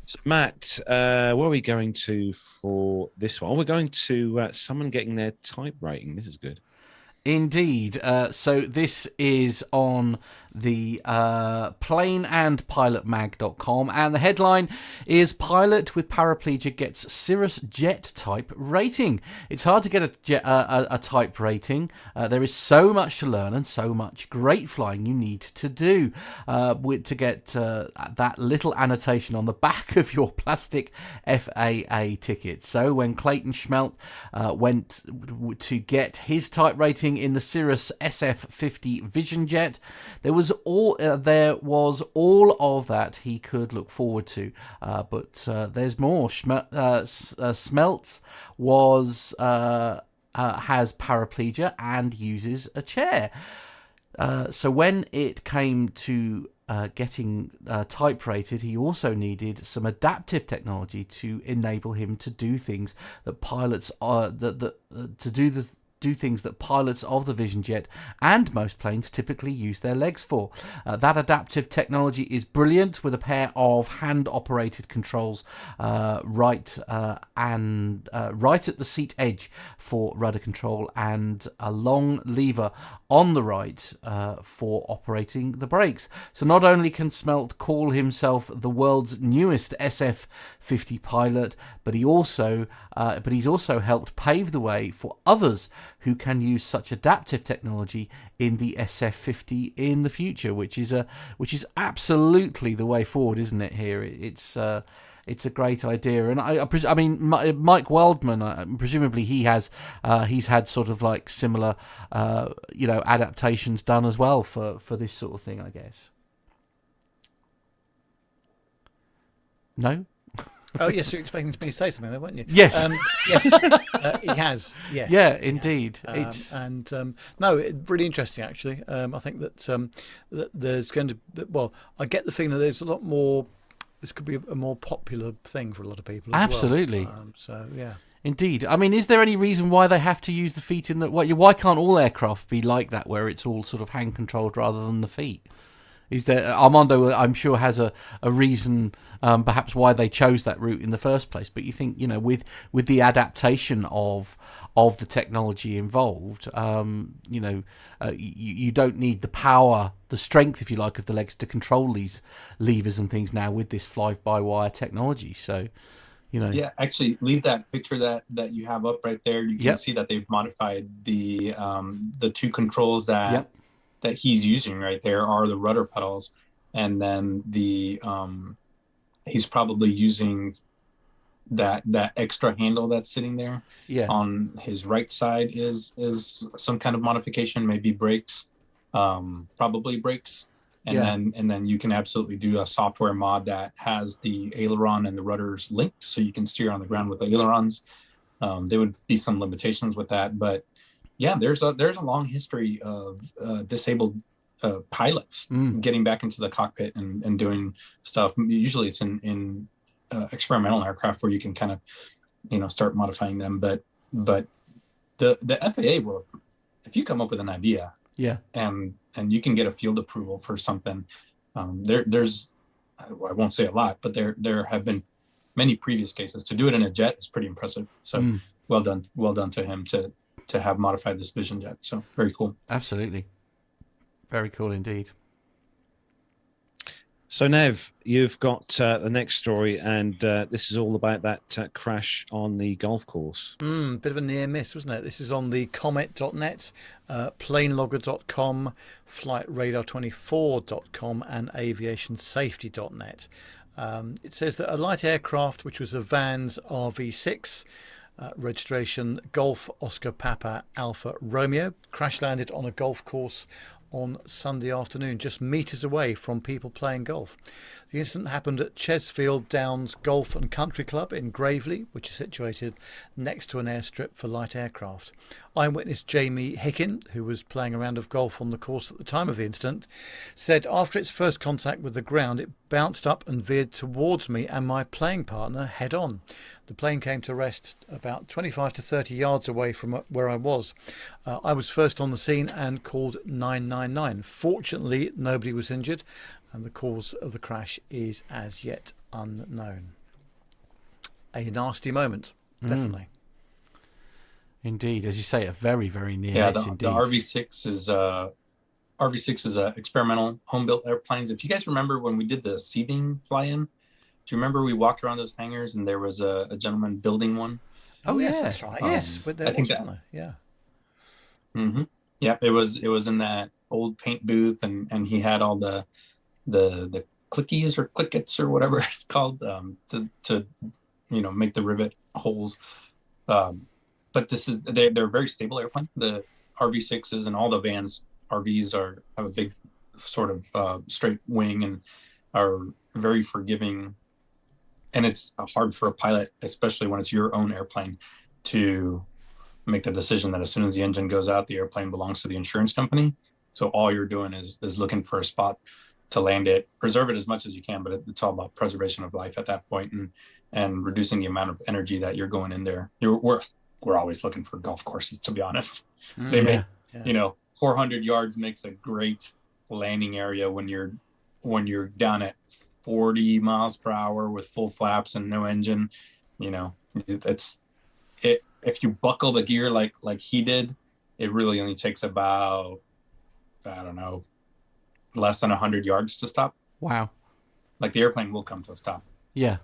So, Matt, where are we going to for this one? We're going to someone getting their type rating. This is good. Indeed. So this is on the planeandpilotmag.com, and the headline is "Pilot with Paraplegia Gets Cirrus Jet Type Rating." It's hard to get a type rating. There is so much to learn and so much great flying you need to do to get that little annotation on the back of your plastic FAA ticket. So when Clayton Schmelt went to get his type rating in the Cirrus SF-50 Vision Jet, there was all of that he could look forward to, but there's more. Smeltz has paraplegia and uses a chair. So when it came to getting type rated, he also needed some adaptive technology to enable him to do things that pilots do things that pilots of the Vision Jet and most planes typically use their legs for. That adaptive technology is brilliant, with a pair of hand-operated controls right at the seat edge for rudder control, and a long lever on the right for operating the brakes. So not only can Smelt call himself the world's newest SF-50 pilot, but he's also helped pave the way for others who can use such adaptive technology in the SF-50 in the future, which is absolutely the way forward, isn't it? Here, it's a great idea, and I mean, Mike Weldman, presumably he's had sort of like similar, adaptations done as well for this sort of thing, I guess. No. Oh yes, you're expecting me to say something, there, weren't you? Yes, yes, he has. Yes, yeah, indeed. Really interesting actually. I think that there's going to. Well, I get the feeling that there's a lot more. This could be a more popular thing for a lot of people. Absolutely. So yeah. Indeed. I mean, is there any reason why they have to use the feet in the? Why can't all aircraft be like that, where it's all sort of hand controlled rather than the feet? Is there, Armando, I'm sure, has a reason, perhaps why they chose that route in the first place. But you think, with the adaptation of the technology involved, you don't need the power, the strength, if you like, of the legs to control these levers and things now with this fly-by-wire technology. So, Yeah, actually, leave that picture that you have up right there. You can see that they've modified the two controls that he's using right there are the rudder pedals, and then the he's probably using that extra handle that's sitting there on his right side is some kind of modification, maybe brakes, probably brakes, and then you can absolutely do a software mod that has the aileron and the rudders linked, so you can steer on the ground with the ailerons. There would be some limitations with that, but yeah, there's a long history of disabled pilots getting back into the cockpit and doing stuff. Usually it's in experimental aircraft where you can kind of, start modifying them. But the FAA will, if you come up with an idea, and you can get a field approval for something, there's, I won't say a lot, but there have been many previous cases. To do it in a jet is pretty impressive. So well done to him to have modified this Vision Jet. So very cool. Absolutely. Very cool indeed. So Nev, you've got the next story, and this is all about that crash on the golf course. Bit of a near miss, wasn't it? This is on the comet.net, planelogger.com, flightradar24.com, and aviationsafety.net. It says that a light aircraft, which was a Vans RV6, registration Golf Oscar Papa Alpha Romeo, crash landed on a golf course on Sunday afternoon, just metres away from people playing golf. The incident happened at Chesfield Downs Golf and Country Club in Gravely, which is situated next to an airstrip for light aircraft. Eyewitness Jamie Hickin, who was playing a round of golf on the course at the time of the incident, said after its first contact with the ground, it bounced up and veered towards me and my playing partner head on. The plane came to rest about 25 to 30 yards away from where I was. I was first on the scene and called 999. Fortunately, nobody was injured, and the cause of the crash is as yet unknown. A nasty moment, definitely. Indeed, as you say, a very, very near miss the indeed. RV6 is experimental home-built airplanes. If you guys remember when we did the seeding fly-in, do you remember we walked around those hangars and there was a gentleman building one? Oh yes, that's right. Yes, but I think that. Yeah. Mm-hmm. Yeah, it was in that old paint booth, and he had all the clickies or clickets or whatever it's called to make the rivet holes. But they're a very stable airplane. The RV6s and all the Vans RVs have a big sort of straight wing and are very forgiving. And it's hard for a pilot, especially when it's your own airplane, to make the decision that as soon as the engine goes out, the airplane belongs to the insurance company. So all you're doing is looking for a spot to land it, preserve it as much as you can, but it's all about preservation of life at that point and reducing the amount of energy that you're going in there. We're always looking for golf courses, to be honest. They make 400 yards makes a great landing area when you're down at 40 miles per hour with full flaps and no engine. If you buckle the gear like he did, it really only takes about, I don't know, less than 100 yards to stop. Wow. Like the airplane will come to a stop. Yeah.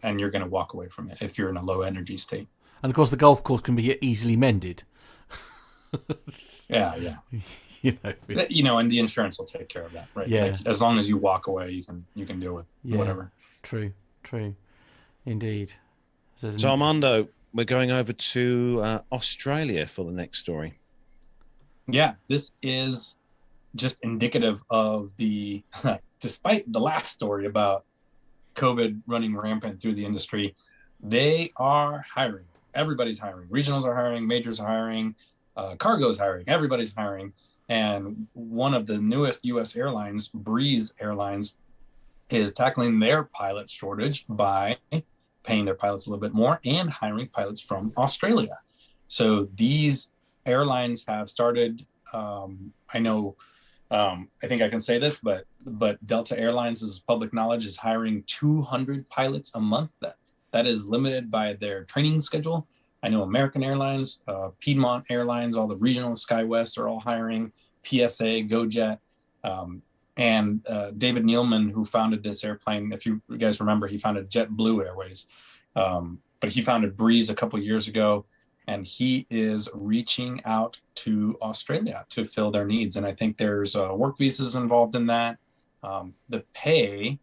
And you're going to walk away from it if you're in a low energy state. And of course the golf course can be easily mended. Yeah. And the insurance will take care of that, right? Yeah. Like, as long as you walk away, you can deal with whatever. True. Indeed. So Armando, we're going over to Australia for the next story. Yeah, this is just indicative of the, despite the last story about COVID running rampant through the industry, they are hiring. Everybody's hiring. Regionals are hiring, majors are hiring, cargo's hiring, everybody's hiring. And one of the newest U.S. airlines, Breeze Airlines, is tackling their pilot shortage by paying their pilots a little bit more and hiring pilots from Australia. So these airlines have started, I think I can say this, but Delta Airlines, is public knowledge, is hiring 200 pilots a month. That is limited by their training schedule. I know American Airlines, Piedmont Airlines, all the regional SkyWest are all hiring, PSA, GoJet, and David Neilman, who founded this airplane. If you guys remember, he founded JetBlue Airways, but he founded Breeze a couple years ago, and he is reaching out to Australia to fill their needs. And I think there's work visas involved in that. The pay,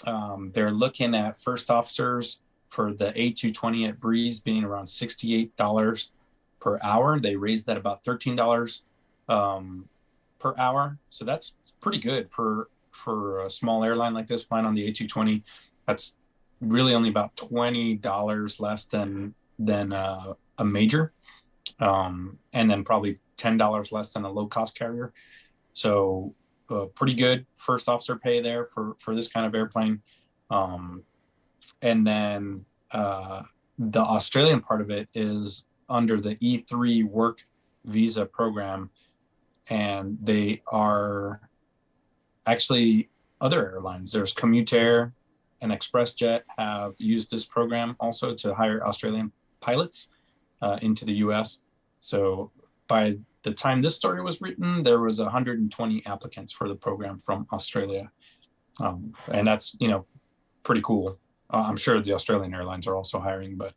they're looking at first officers for the A220 at Breeze being around $68 per hour. They raised that about $13 per hour. So that's pretty good for a small airline like this flying on the A220. That's really only about $20 less than a major, and then probably $10 less than a low-cost carrier. So pretty good first officer pay there for this kind of airplane. And then the Australian part of it is under the E3 work visa program, and they are actually other airlines. There's Commutair and ExpressJet have used this program also to hire Australian pilots into the U.S. So by the time this story was written, there was 120 applicants for the program from Australia, and that's pretty cool. I'm sure the Australian airlines are also hiring, but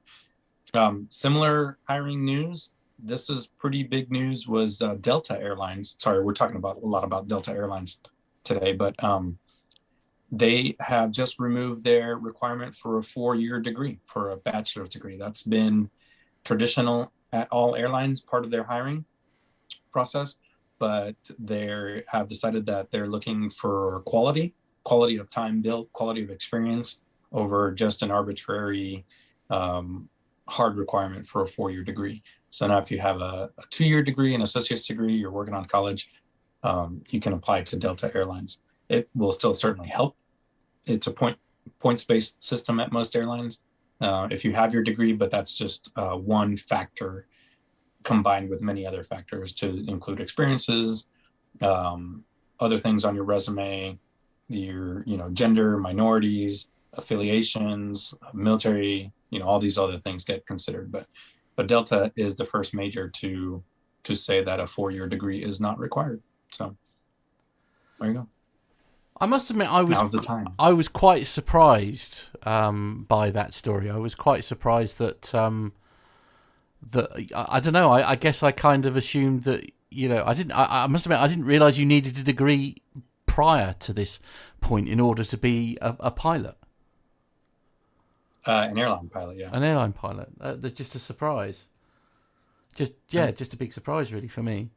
similar hiring news. This is pretty big news. Was Delta Airlines? Sorry, we're talking a lot about Delta Airlines today, but they have just removed their requirement for a 4-year degree, for a bachelor's degree. That's been traditional at all airlines, part of their hiring process. but they have decided that they're looking for quality of time built, quality of experience over just an arbitrary hard requirement for a 4-year degree. So now if you have a 2-year degree, an associate's degree, you're working on college, you can apply to Delta Airlines. It will still certainly help. It's a points-based system at most airlines. If you have your degree, but that's just one factor combined with many other factors to include experiences, other things on your resume, your gender, minorities, affiliations, military, all these other things get considered. But Delta is the first major to say that a 4-year degree is not required. So there you go. I must admit, Now's the time. I was quite surprised by that story. I was quite surprised that I don't know. I guess I kind of assumed that I must admit I didn't realise you needed a degree prior to this point in order to be a pilot. An airline pilot, yeah. An airline pilot. That's just a surprise. Just a big surprise, really, for me.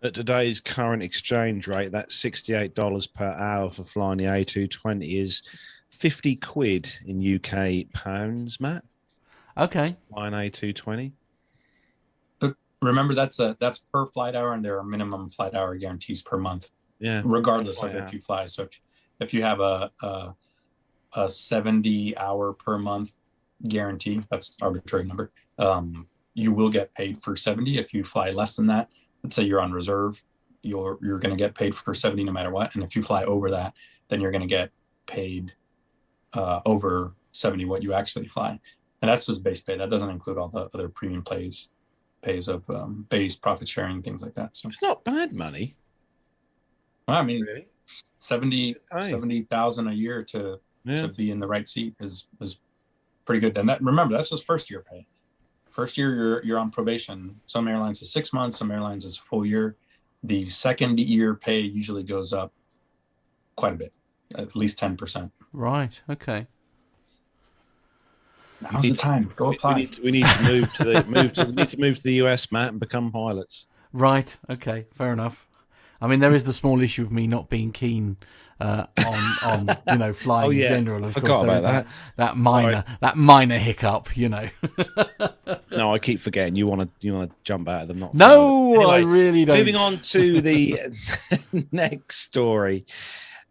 At today's current exchange rate, that's $68 per hour for flying the A220 is 50 quid in UK pounds, Matt. Okay. Flying A220. But remember, that's per flight hour, and there are minimum flight hour guarantees per month. Yeah. Regardless of if you fly. So if you have a 70-hour per month guarantee, that's an arbitrary number, you will get paid for 70. If you fly less than that, let's say you're on reserve, you're going to get paid for 70 no matter what. And if you fly over that, then you're going to get paid over 70 what you actually fly. And that's just base pay. That doesn't include all the other premium pays of base, profit sharing, things like that. So it's not bad money. Well, I mean, really? 70,000 a year to be in the right seat is pretty good. And remember, that's just first year pay. First year, you're on probation. Some airlines is 6 months, some airlines is a full year. The second year pay usually goes up quite a bit, at least 10%. Right. Okay. Now's the time. Go apply. We need to move to the US, Matt, and become pilots. Right. Okay. Fair enough. I mean, there is the small issue of me not being keen on flying in general. Of Forgot course, about that minor hiccup. No, I keep forgetting. You want to jump out of them? Not no, anyway, I really don't. Moving on to the next story,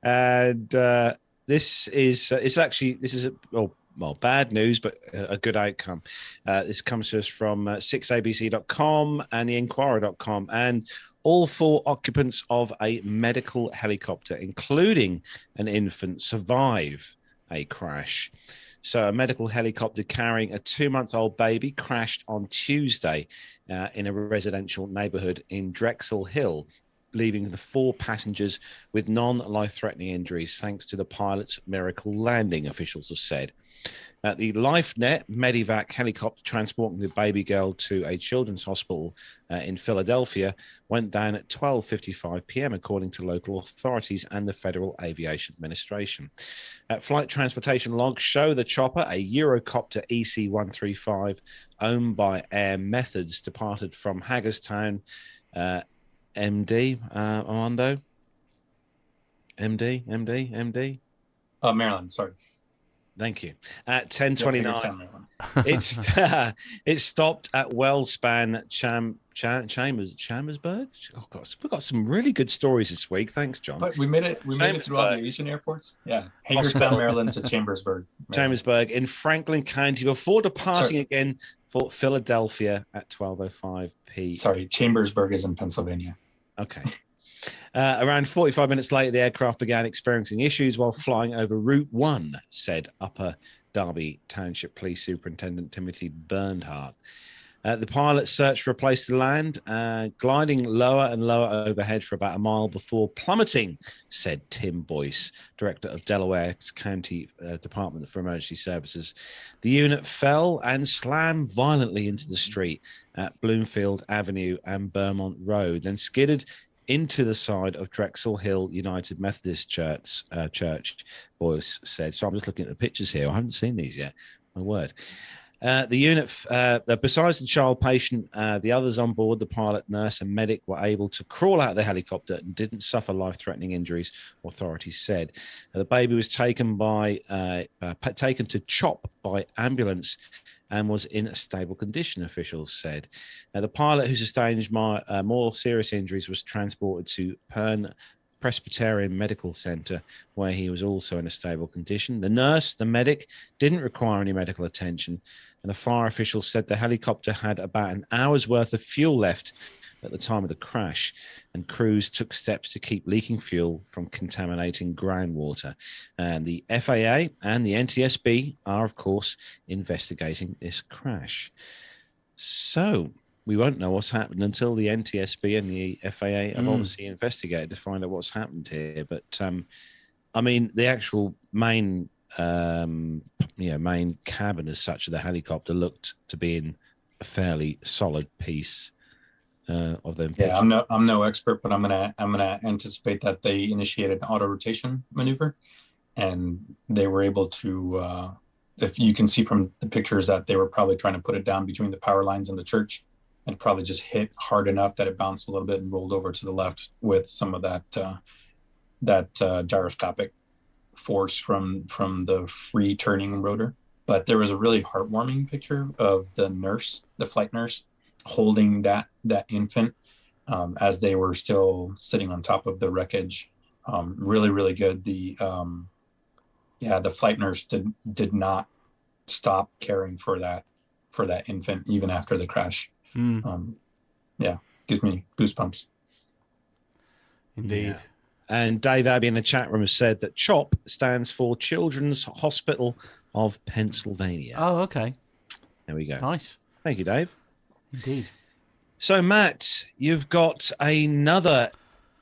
and this is bad news, but a good outcome. This comes to us from 6abc.com and theinquirer.com, and all 4 occupants of a medical helicopter, including an infant, survive a crash. So a medical helicopter carrying a 2-month-old baby crashed on Tuesday in a residential neighborhood in Drexel Hill, leaving the 4 passengers with non-life-threatening injuries, thanks to the pilot's miracle landing, officials have said. The LifeNet Medivac helicopter transporting the baby girl to a children's hospital in Philadelphia went down at 12:55 p.m., according to local authorities and the Federal Aviation Administration. Flight transportation logs show the chopper, a Eurocopter EC-135 owned by Air Methods, departed from Hagerstown, MD, Armando? MD? Maryland, sorry. Thank you. At 10:29, it stopped at Wellspan Chambersburg. Oh God, we've got some really good stories this week. Thanks, John. But we made it through all the Aviation airports. Yeah, Hagerstown, Maryland to Chambersburg. Chambersburg in Franklin County before departing again for Philadelphia at 12:05 p. Sorry, Chambersburg is in Pennsylvania. Okay. Around 45 minutes later, the aircraft began experiencing issues while flying over Route 1, said Upper Darby Township Police Superintendent Timothy Bernhardt. The pilot searched for a place to land, gliding lower and lower overhead for about a mile before plummeting, said Tim Boyce, director of Delaware's County Department for Emergency Services. The unit fell and slammed violently into the street at Bloomfield Avenue and Vermont Road, then skidded into the side of Drexel Hill United Methodist Church, Boyce said. So I'm just looking at the pictures here. I haven't seen these yet. My word. The unit, besides the child patient, the others on board, the pilot, nurse, and medic, were able to crawl out of the helicopter and didn't suffer life-threatening injuries, authorities said. The baby was taken to CHOP by ambulance and was in a stable condition, officials said. The pilot, who sustained more serious injuries, was transported to Pern Presbyterian Medical Center, where he was also in a stable condition. The nurse, the medic, didn't require any medical attention, and the fire officials said the helicopter had about an hour's worth of fuel left at the time of the crash, and crews took steps to keep leaking fuel from contaminating groundwater. And the FAA and the NTSB are, of course, investigating this crash. So we won't know what's happened until the NTSB and the FAA have obviously investigated to find out what's happened here. But I mean, the actual main main cabin as such of the helicopter looked to be in a fairly solid piece of them. Yeah, I'm no expert, but I'm gonna anticipate that they initiated an auto rotation maneuver, and they were able to. If you can see from the pictures that they were probably trying to put it down between the power lines and the church, and probably just hit hard enough that it bounced a little bit and rolled over to the left with some of that gyroscopic force from the free turning rotor. But there was a really heartwarming picture of the nurse, the flight nurse, holding that infant as they were still sitting on top of the wreckage. Really, really good. The flight nurse did not stop caring for that infant even after the crash. Gives me goosebumps. Indeed. Yeah. And Dave Abbey in the chat room has said that CHOP stands for Children's Hospital of Pennsylvania. Oh, okay. There we go. Nice. Thank you, Dave. Indeed. So, Matt, you've got another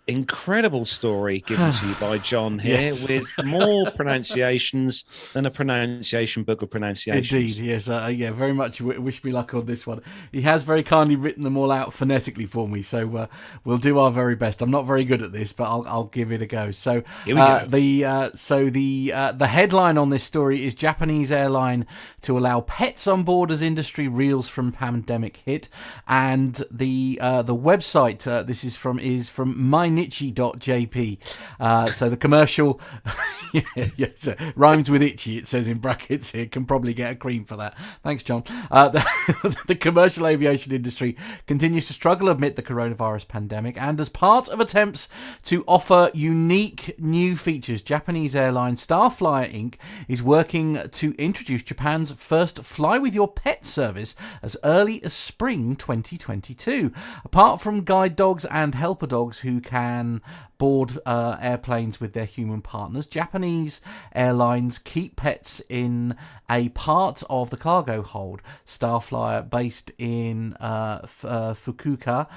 incredible story given to you by John here, Yes. with more pronunciations than a pronunciation book of pronunciations. Indeed, yes. Very much wish me luck on this one. He has very kindly written them all out phonetically for me, so we'll do our very best. I'm not very good at this, but I'll give it a go. So here we go. The headline on this story is Japanese airline to allow pets on board as industry reels from pandemic hit, and the website this is from mynichi.jp. So the commercial rhymes with itchy, it says in brackets here. Can probably get a cream for that. Thanks, John. The commercial aviation industry continues to struggle amid the coronavirus pandemic, and as part of attempts to offer unique new features, Japanese airline Starflyer Inc. is working to introduce Japan's first Fly With Your Pet service as early as spring 2022. Apart from guide dogs and helper dogs who can board airplanes with their human partners, Japanese airlines keep pets in a part of the cargo hold. Starflyer, based in Fukuoka,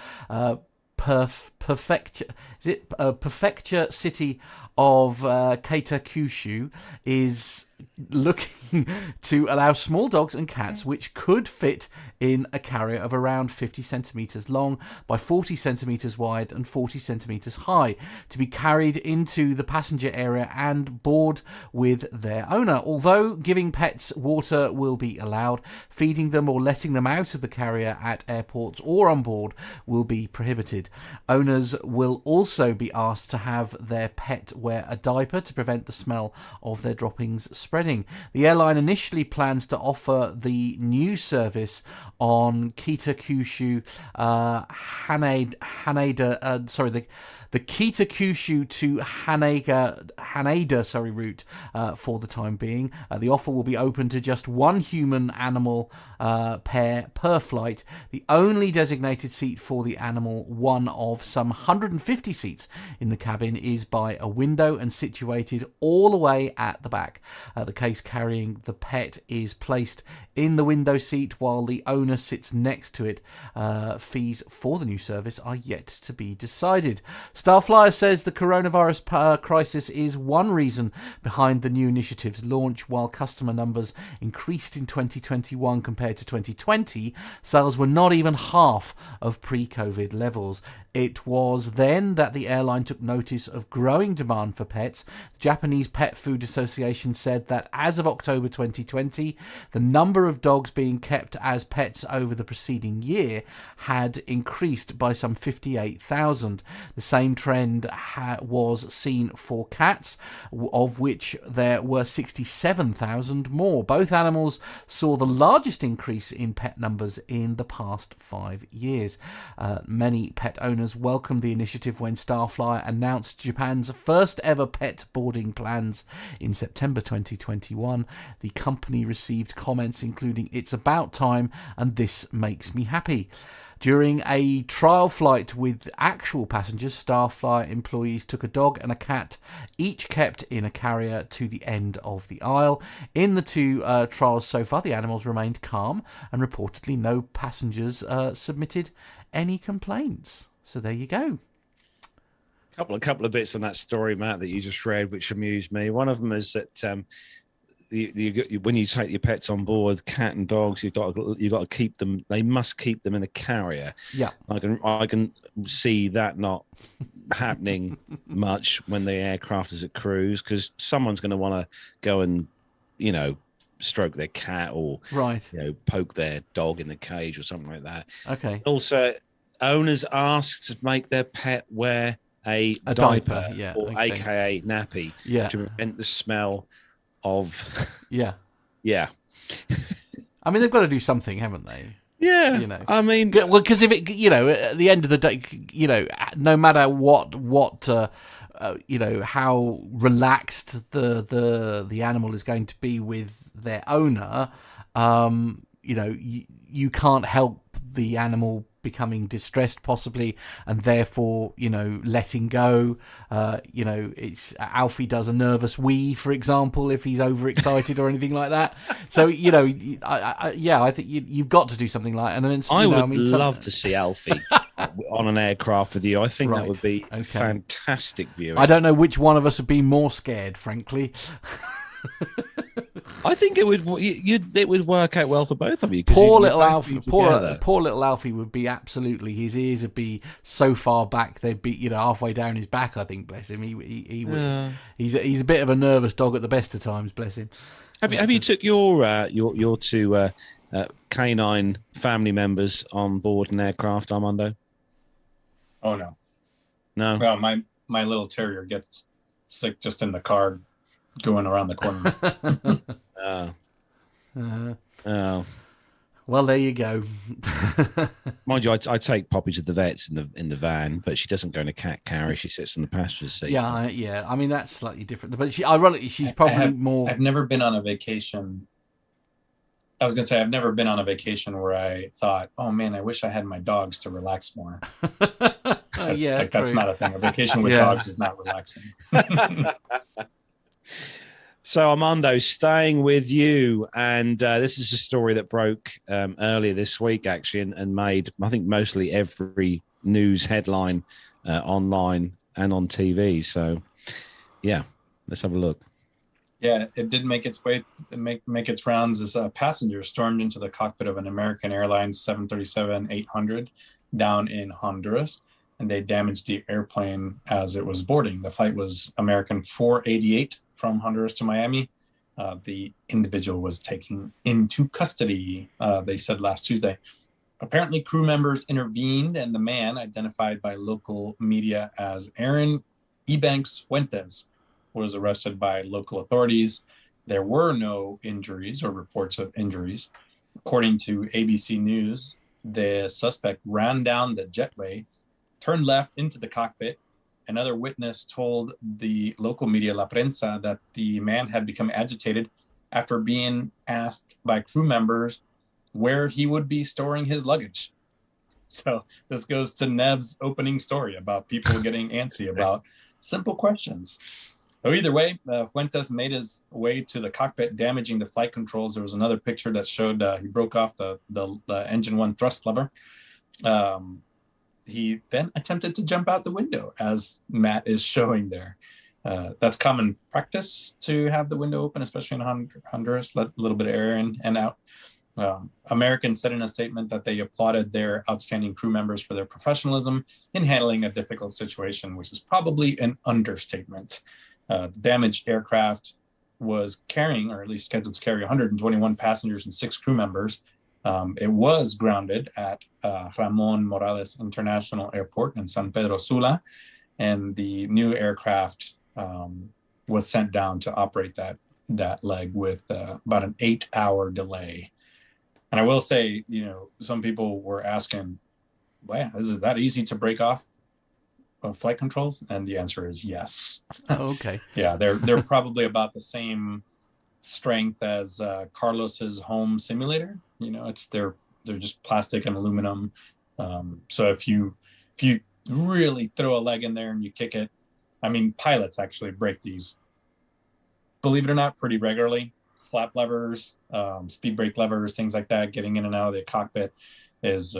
prefecture city of Kitakyushu, is looking to allow small dogs and cats which could fit in a carrier of around 50 centimetres long by 40 centimetres wide and 40 centimetres high to be carried into the passenger area and board with their owner. Although giving pets water will be allowed, feeding them or letting them out of the carrier at airports or on board will be prohibited. Owners will also be asked to have their pet wear a diaper to prevent the smell of their droppings spreading. The airline initially plans to offer the new service on Kitakyushu the Kitakyushu to Haneda route for the time being. The offer will be open to just one human-animal pair per flight. The only designated seat for the animal, one of some 150 seats in the cabin, is by a window and situated all the way at the back. The case carrying the pet is placed in the window seat while the owner sits next to it. Fees for the new service are yet to be decided. Starflyer says the coronavirus crisis is one reason behind the new initiative's launch. While customer numbers increased in 2021 compared to 2020, sales were not even half of pre-COVID levels. It was then that the airline took notice of growing demand for pets. The Japanese Pet Food Association said said that as of October 2020, the number of dogs being kept as pets over the preceding year had increased by some 58,000. The same trend was seen for cats, of which there were 67,000 more. Both animals saw the largest increase in pet numbers in the past 5 years. Many pet owners welcomed the initiative when Starflyer announced Japan's first ever pet boarding plans in September 2021. The company received comments including "It's about time" and "This makes me happy." During a trial flight with actual passengers, Starflyer employees took a dog and a cat, each kept in a carrier, to the end of the aisle. In the 2 trials so far, the animals remained calm, and reportedly no passengers submitted any complaints. So there you go. Couple of bits on that story, Matt, that you just read, which amused me. One of them is that when you take your pets on board, cat and dogs, you've got to keep them. They must keep them in a carrier. Yeah, I can see that not happening much when the aircraft is at cruise, because someone's going to want to go and stroke their cat or poke their dog in the cage or something like that. Okay. Also, owners asked to make their pet wear a diaper, aka nappy, to prevent the smell of yeah. I mean, they've got to do something, haven't they? Yeah, I mean, well, because if it, at the end of the day, no matter what how relaxed the animal is going to be with their owner, you can't help the animal becoming distressed possibly, and therefore letting go. It's Alfie does a nervous wee, for example, if he's overexcited or anything like that. So I think you've got to do something like that. And I would love to see Alfie on an aircraft with you. I think that would be fantastic viewing. I don't know which one of us would be more scared, frankly. I think it would work out well for both of you. Poor little Alfie would be absolutely. His ears would be so far back they'd be halfway down his back. I think, bless him, he would. He's a bit of a nervous dog at the best of times. Bless him. Have you took your 2 canine family members on board an aircraft, Armando? Oh no. Well, my little terrier gets sick just in the car going around the corner. Well, there you go. Mind you, I take Poppy to the vets in the van, but she doesn't go in a cat carrier. She sits in the passenger seat. Yeah. I mean, that's slightly different. But ironically, she's probably more. I've never been on a vacation. I was gonna say I've never been on a vacation where I thought, "Oh man, I wish I had my dogs to relax more." That's not a thing. A vacation with dogs is not relaxing. So, Armando, staying with you, and this is a story that broke earlier this week, actually, and made, I think, mostly every news headline online and on TV. So, yeah, let's have a look. Yeah, it did make its way, make its rounds as passengers stormed into the cockpit of an American Airlines 737-800 down in Honduras, and they damaged the airplane as it was boarding. The flight was American 488 from Honduras to Miami. The individual was taken into custody, they said last Tuesday. Apparently, crew members intervened, and the man, identified by local media as Aaron Ebanks Fuentes, was arrested by local authorities. There were no injuries or reports of injuries. According to ABC News, the suspect ran down the jetway, turned left into the cockpit. Another witness told the local media, La Prensa, that the man had become agitated after being asked by crew members where he would be storing his luggage. So this goes to Nev's opening story about people getting antsy about simple questions. So either way, Fuentes made his way to the cockpit, damaging the flight controls. There was another picture that showed he broke off the engine 1 thrust lever. He then attempted to jump out the window, as Matt is showing there. That's common practice to have the window open, especially in Honduras, let a little bit of air in and out. Americans said in a statement that they applauded their outstanding crew members for their professionalism in handling a difficult situation, which is probably an understatement. The damaged aircraft was carrying, or at least scheduled to carry, 121 passengers and 6 crew members. It was grounded at Ramon Morales International Airport in San Pedro Sula, and the new aircraft was sent down to operate that leg with about an 8-hour delay. And I will say, some people were asking, wow, is it that easy to break off flight controls? And the answer is yes. Oh, okay. Yeah, they're probably about the same strength as Carlos's home simulator. They're just plastic and aluminum. So if you really throw a leg in there and you kick it, pilots actually break these, believe it or not, pretty regularly. Flap levers, speed brake levers, things like that, getting in and out of the cockpit is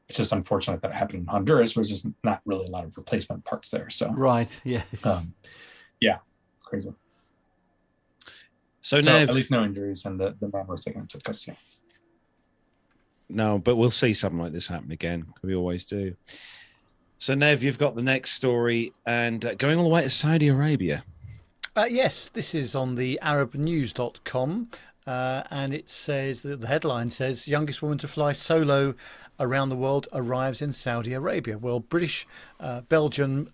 it's just unfortunate that it happened in Honduras, where there's just not really a lot of replacement parts there. So right, yes, yeah, crazy. So Nev, at least no injuries, and the man was taken into custody. No, but we'll see something like this happen again. We always do. So Nev, you've got the next story, and going all the way to Saudi Arabia. Yes, this is on the arabnews.com, and it says that the headline says youngest woman to fly solo around the world arrives in Saudi Arabia. Well, British Belgian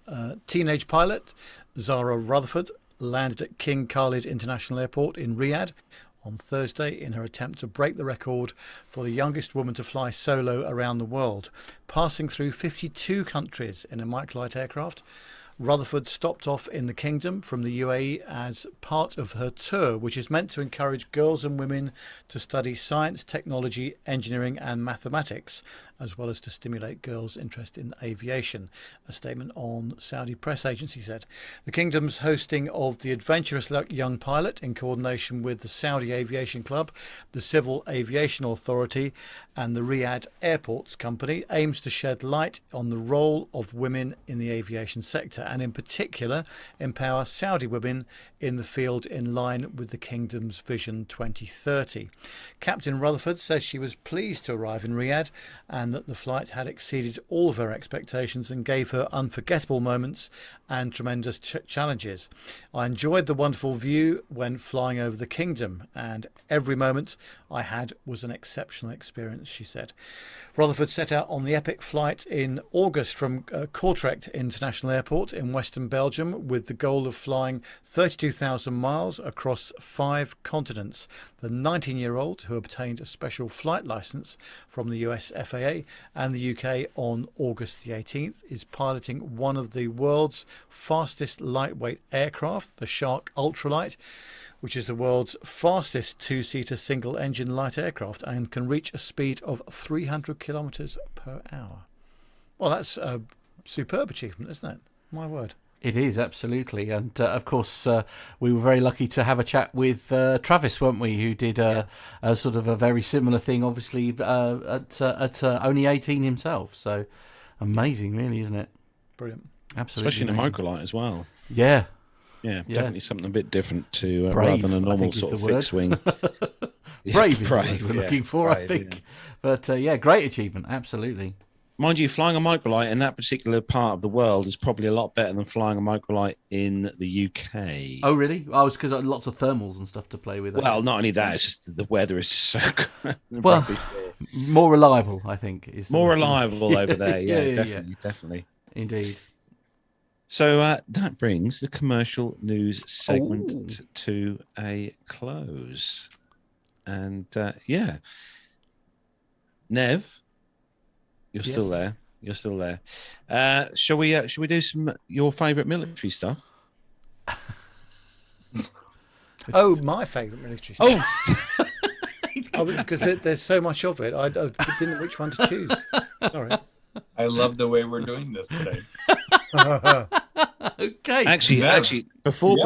teenage pilot Zara Rutherford landed at King Khalid International Airport in Riyadh on Thursday in her attempt to break the record for the youngest woman to fly solo around the world, passing through 52 countries in a microlight aircraft. Rutherford stopped off in the Kingdom from the UAE as part of her tour, which is meant to encourage girls and women to study science, technology, engineering and mathematics, as well as to stimulate girls' interest in aviation, a statement on Saudi press agency said. The Kingdom's hosting of the adventurous young pilot, in coordination with the Saudi Aviation Club, the Civil Aviation Authority and the Riyadh Airports Company, aims to shed light on the role of women in the aviation sector, and in particular empower Saudi women in the field in line with the Kingdom's Vision 2030. Captain Rutherford says she was pleased to arrive in Riyadh and that the flight had exceeded all of her expectations and gave her unforgettable moments and tremendous challenges. I enjoyed the wonderful view when flying over the Kingdom, and every moment I had was an exceptional experience, she said. Rutherford set out on the epic flight in August from Kortrijk International Airport in western Belgium with the goal of flying 32,000 miles across 5 continents. The 19-year-old, who obtained a special flight licence from the US FAA and the UK on August the 18th, is piloting one of the world's fastest lightweight aircraft, the Shark Ultralight, which is the world's fastest 2-seater single-engine light aircraft and can reach a speed of 300 kilometres per hour. Well, that's a superb achievement, isn't it? My word. It is, absolutely. And, of course, we were very lucky to have a chat with Travis, weren't we, who did a sort of a very similar thing, obviously, at only 18 himself. So amazing, really, isn't it? Brilliant. Absolutely. Especially in a microlight as well. Yeah. Yeah, definitely something a bit different to brave, rather than a normal sort of fixed wing. Brave is the word we're looking for, brave, I think. Yeah. But, great achievement, absolutely. Mind you, flying a microlight in that particular part of the world is probably a lot better than flying a microlight in the UK. Oh, really? Oh, it's because lots of thermals and stuff to play with. Well, not only that, it's just the weather is so good. Well, more reliable, I think. Is more reliable over there, yeah, definitely. Indeed. So that brings the commercial news segment to a close. And, Nev, you're still there. You're still there. Shall we do some your favourite military stuff? Oh, my favourite military stuff. Because there's so much of it. I didn't know which one to choose. Sorry. I love the way we're doing this today. Okay. Actually, before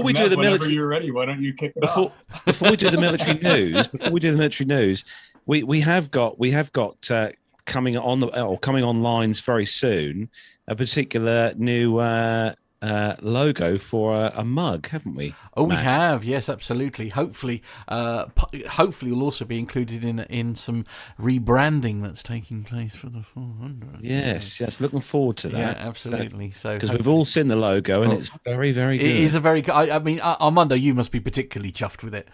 we do the military, you're ready. Why don't you kick it off? Before we do the military news, we have got coming on lines very soon a particular new logo for a mug, haven't we? Oh, Matt? we have, yes, absolutely. Hopefully, will also be included in some rebranding that's taking place for the 400. Yes, looking forward to that. Yeah, absolutely. So because we've all seen the logo and it's very, very good. It is a very good. I mean, Armando, you must be particularly chuffed with it.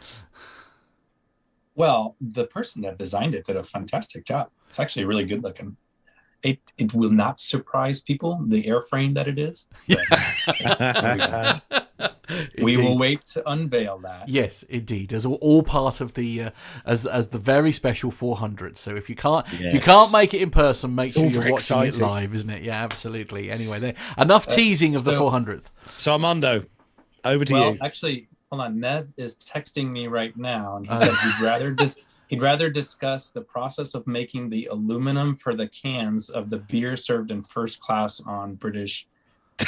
Well, the person that designed it did a fantastic job. It's actually really good looking. It will not surprise people, the airframe that it is. We will wait to unveil that. Yes, indeed, as all part of the as the very special 400. So if you can't make it in person, make sure you're watching it live, isn't it? Yeah, absolutely. Anyway, enough teasing of the 400th. So Armando, over to you. Well, actually, hold on. Nev is texting me right now, and he said he'd rather discuss the process of making the aluminum for the cans of the beer served in first class on British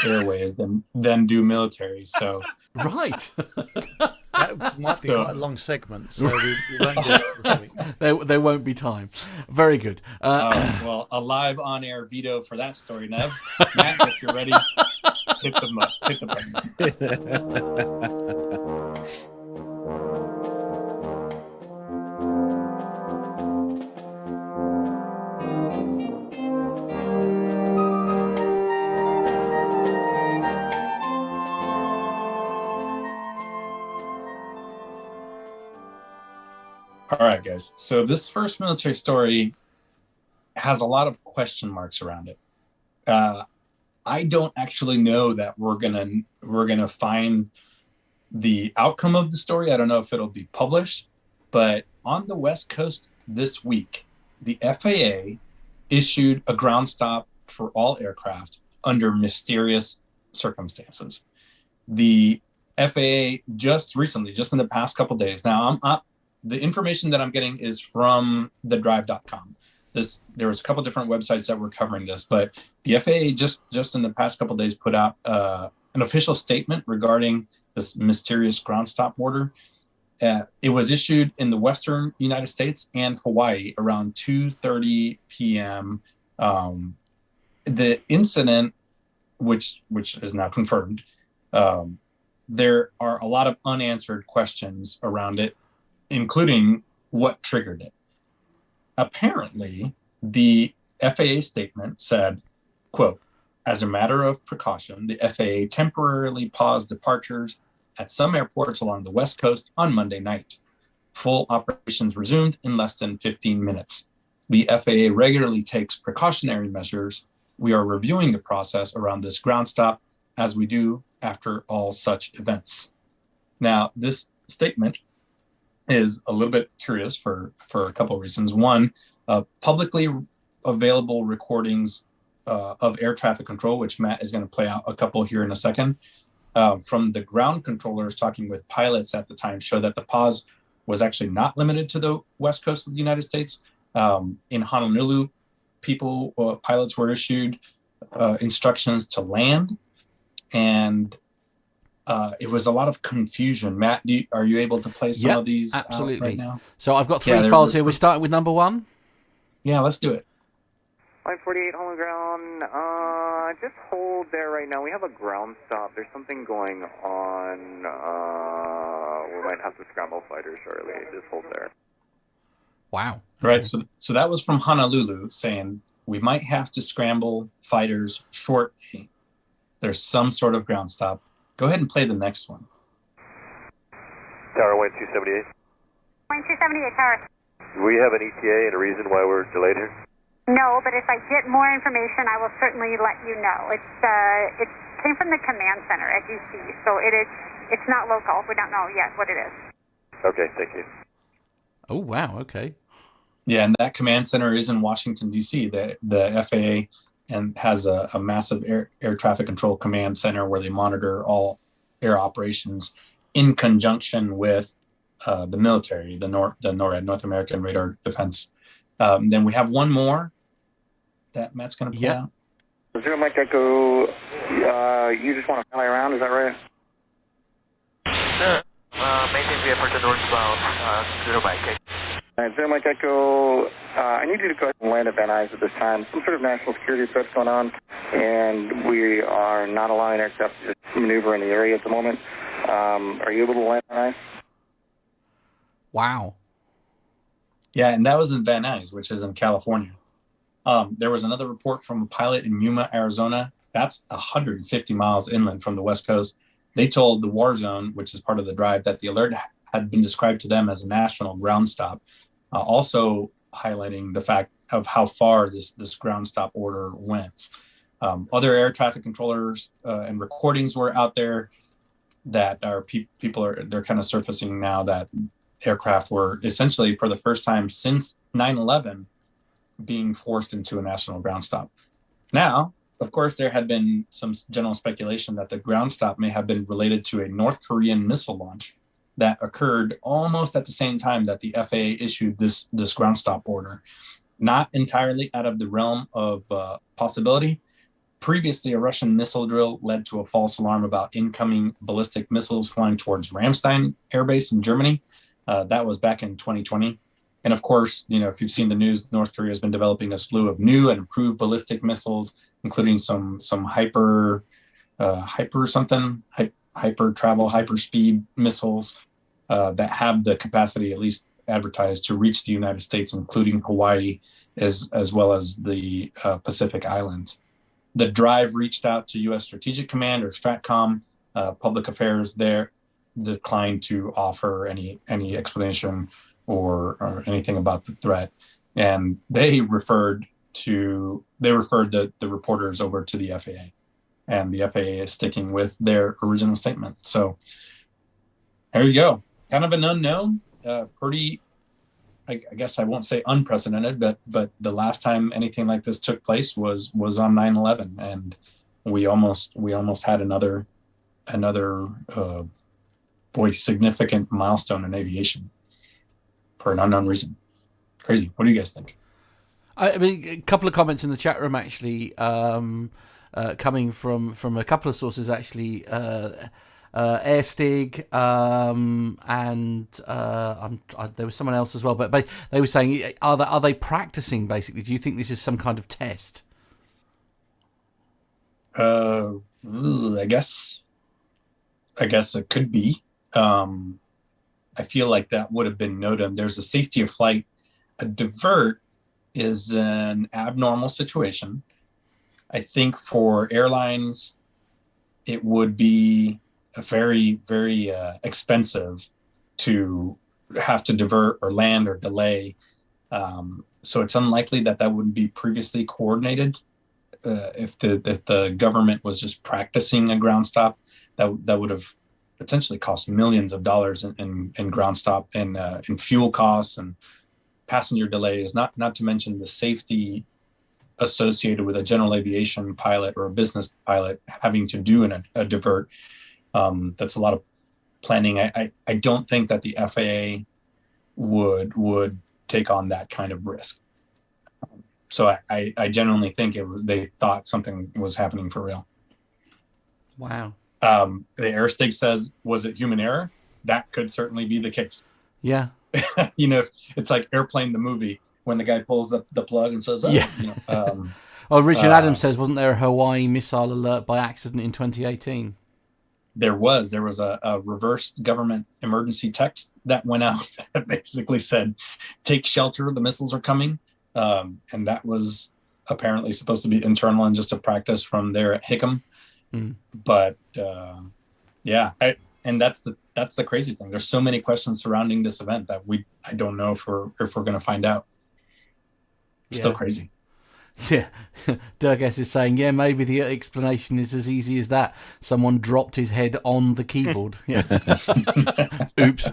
Airways than do military. So right. That might be quite a long segment, so we won't do it this week. There won't be time. Very good. Well, a live on-air veto for that story, Nev. Matt, if you're ready, hit the button. All right, guys. So this first military story has a lot of question marks around it. I don't actually know that we're gonna find the outcome of the story. I don't know if it'll be published, but on the West Coast this week, the FAA issued a ground stop for all aircraft under mysterious circumstances. The FAA just recently, just in the past couple of days. Now, the information that I'm getting is from thedrive.com. There was a couple different websites that were covering this, but the FAA just in the past couple of days put out an official statement regarding this mysterious ground stop order. It was issued in the Western United States and Hawaii around 2:30 p.m. The incident, which is now confirmed, there are a lot of unanswered questions around it, including what triggered it. Apparently, the FAA statement said, quote, as a matter of precaution, the FAA temporarily paused departures at some airports along the West Coast on Monday night. Full operations resumed in less than 15 minutes. The FAA regularly takes precautionary measures. We are reviewing the process around this ground stop as we do after all such events. Now, this statement is a little bit curious for a couple of reasons. One, publicly available recordings of air traffic control, which Matt is going to play out a couple here in a second, from the ground controllers talking with pilots at the time, show that the pause was actually not limited to the West Coast of the United States. In Honolulu, pilots were issued instructions to land, and it was a lot of confusion. Matt, are you able to play some of these absolutely right now? So I've got three files here. We're starting with number one. Yeah, let's do it. Line 48, home ground. Just hold there right now. We have a ground stop. There's something going on. We might have to scramble fighters shortly. Just hold there. Wow. Right. So that was from Honolulu saying we might have to scramble fighters shortly. There's some sort of ground stop. Go ahead and play the next one. Tower 1278. 1278, Tower. Do we have an ETA and a reason why we're delayed here? No, but if I get more information, I will certainly let you know. It came from the command center at DC, so it's not local. We don't know yet what it is. Okay, thank you. Oh, wow, okay. Yeah, and that command center is in Washington, D.C. The FAA and has a massive air traffic control command center where they monitor all air operations in conjunction with the military, the NORAD, North American Radar Defense. Then we have one more that Matt's going to play out. Zero Mike Echo, you just want to fly around, is that right? Sure. Maintain the airport to northbound, Zero Mike Echo. All right, Zero Mike Echo, I need you to go ahead and land at Van Nuys at this time. Some sort of national security threats going on. and we are not allowing aircraft to maneuver in the area at the moment. Are you able to land on ice? Wow. Yeah, and that was in Van Nuys, which is in California. There was another report from a pilot in Yuma, Arizona. That's 150 miles inland from the West Coast. They told the War Zone, which is part of the drive, that the alert had been described to them as a national ground stop, also highlighting the fact of how far this ground stop order went. Other air traffic controllers and recordings were out there that are they're kind of surfacing now that aircraft were essentially, for the first time since 9/11, being forced into a national ground stop. Now, of course, there had been some general speculation that the ground stop may have been related to a North Korean missile launch that occurred almost at the same time that the FAA issued this ground stop order. Not entirely out of the realm of possibility. Previously, a Russian missile drill led to a false alarm about incoming ballistic missiles flying towards Ramstein Air Base in Germany. That was back in 2020. And of course, if you've seen the news, North Korea has been developing a slew of new and improved ballistic missiles, including some hyper speed missiles that have the capacity, at least advertised, to reach the United States, including Hawaii, as well as the Pacific Islands. The drive reached out to U.S. Strategic Command, or STRATCOM. Public Affairs there declined to offer any explanation or anything about the threat, and they referred the reporters over to the FAA, and the FAA is sticking with their original statement. So there you go. Kind of an unknown, pretty, I guess I won't say unprecedented, but the last time anything like this took place was on 9/11, and we almost had another significant milestone in aviation for an unknown reason. Crazy. What do you guys think? I mean, a couple of comments in the chat room actually, coming from a couple of sources actually. Airstig, and there was someone else as well, but they were saying, are they practicing basically? Do you think this is some kind of test? I guess it could be. I feel like that would have been NOTAM. There's a safety of flight. A divert is an abnormal situation. I think for airlines, it would be very, very expensive to have to divert or land or delay. So it's unlikely that wouldn't be previously coordinated. If the government was just practicing a ground stop, that would have potentially cost millions of dollars in ground stop and in fuel costs and passenger delays, not to mention the safety associated with a general aviation pilot or a business pilot having to do a divert. That's a lot of planning. I don't think that the FAA would take on that kind of risk. So I genuinely think they thought something was happening for real. Wow. The Airstig says, was it human error? That could certainly be the case. Yeah. It's like Airplane, the movie, when the guy pulls up the plug and says, Richard Adams says, wasn't there a Hawaii missile alert by accident in 2018? There was a reverse government emergency text that went out that basically said, take shelter, the missiles are coming. And that was apparently supposed to be internal and just a practice from there at Hickam. But and that's the crazy thing. There's so many questions surrounding this event that I don't know if we're going to find out. Still crazy. Yeah, Dirk S is saying, maybe the explanation is as easy as that. Someone dropped his head on the keyboard. Yeah. Oops.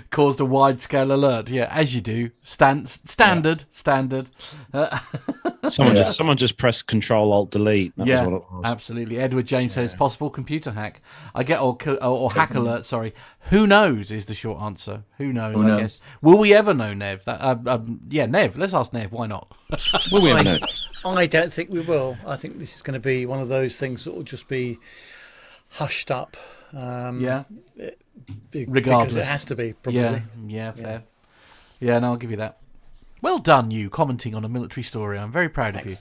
Caused a wide-scale alert. Yeah, as you do. Standard. Someone just pressed Control-Alt-Delete. That was what it was. Absolutely. Edward James says, possible computer hack. I get or hack alert. Sorry. Who knows is the short answer. Who knows? I guess. Will we ever know, Nev? Nev. Let's ask Nev. Why not? Will we ever know? I don't think we will. I think this is going to be one of those things that will just be hushed up. Regardless, because it has to be. Probably. Yeah. Fair. Yeah, no, I'll give you that. Well done, you, commenting on a military story. I'm very proud of you.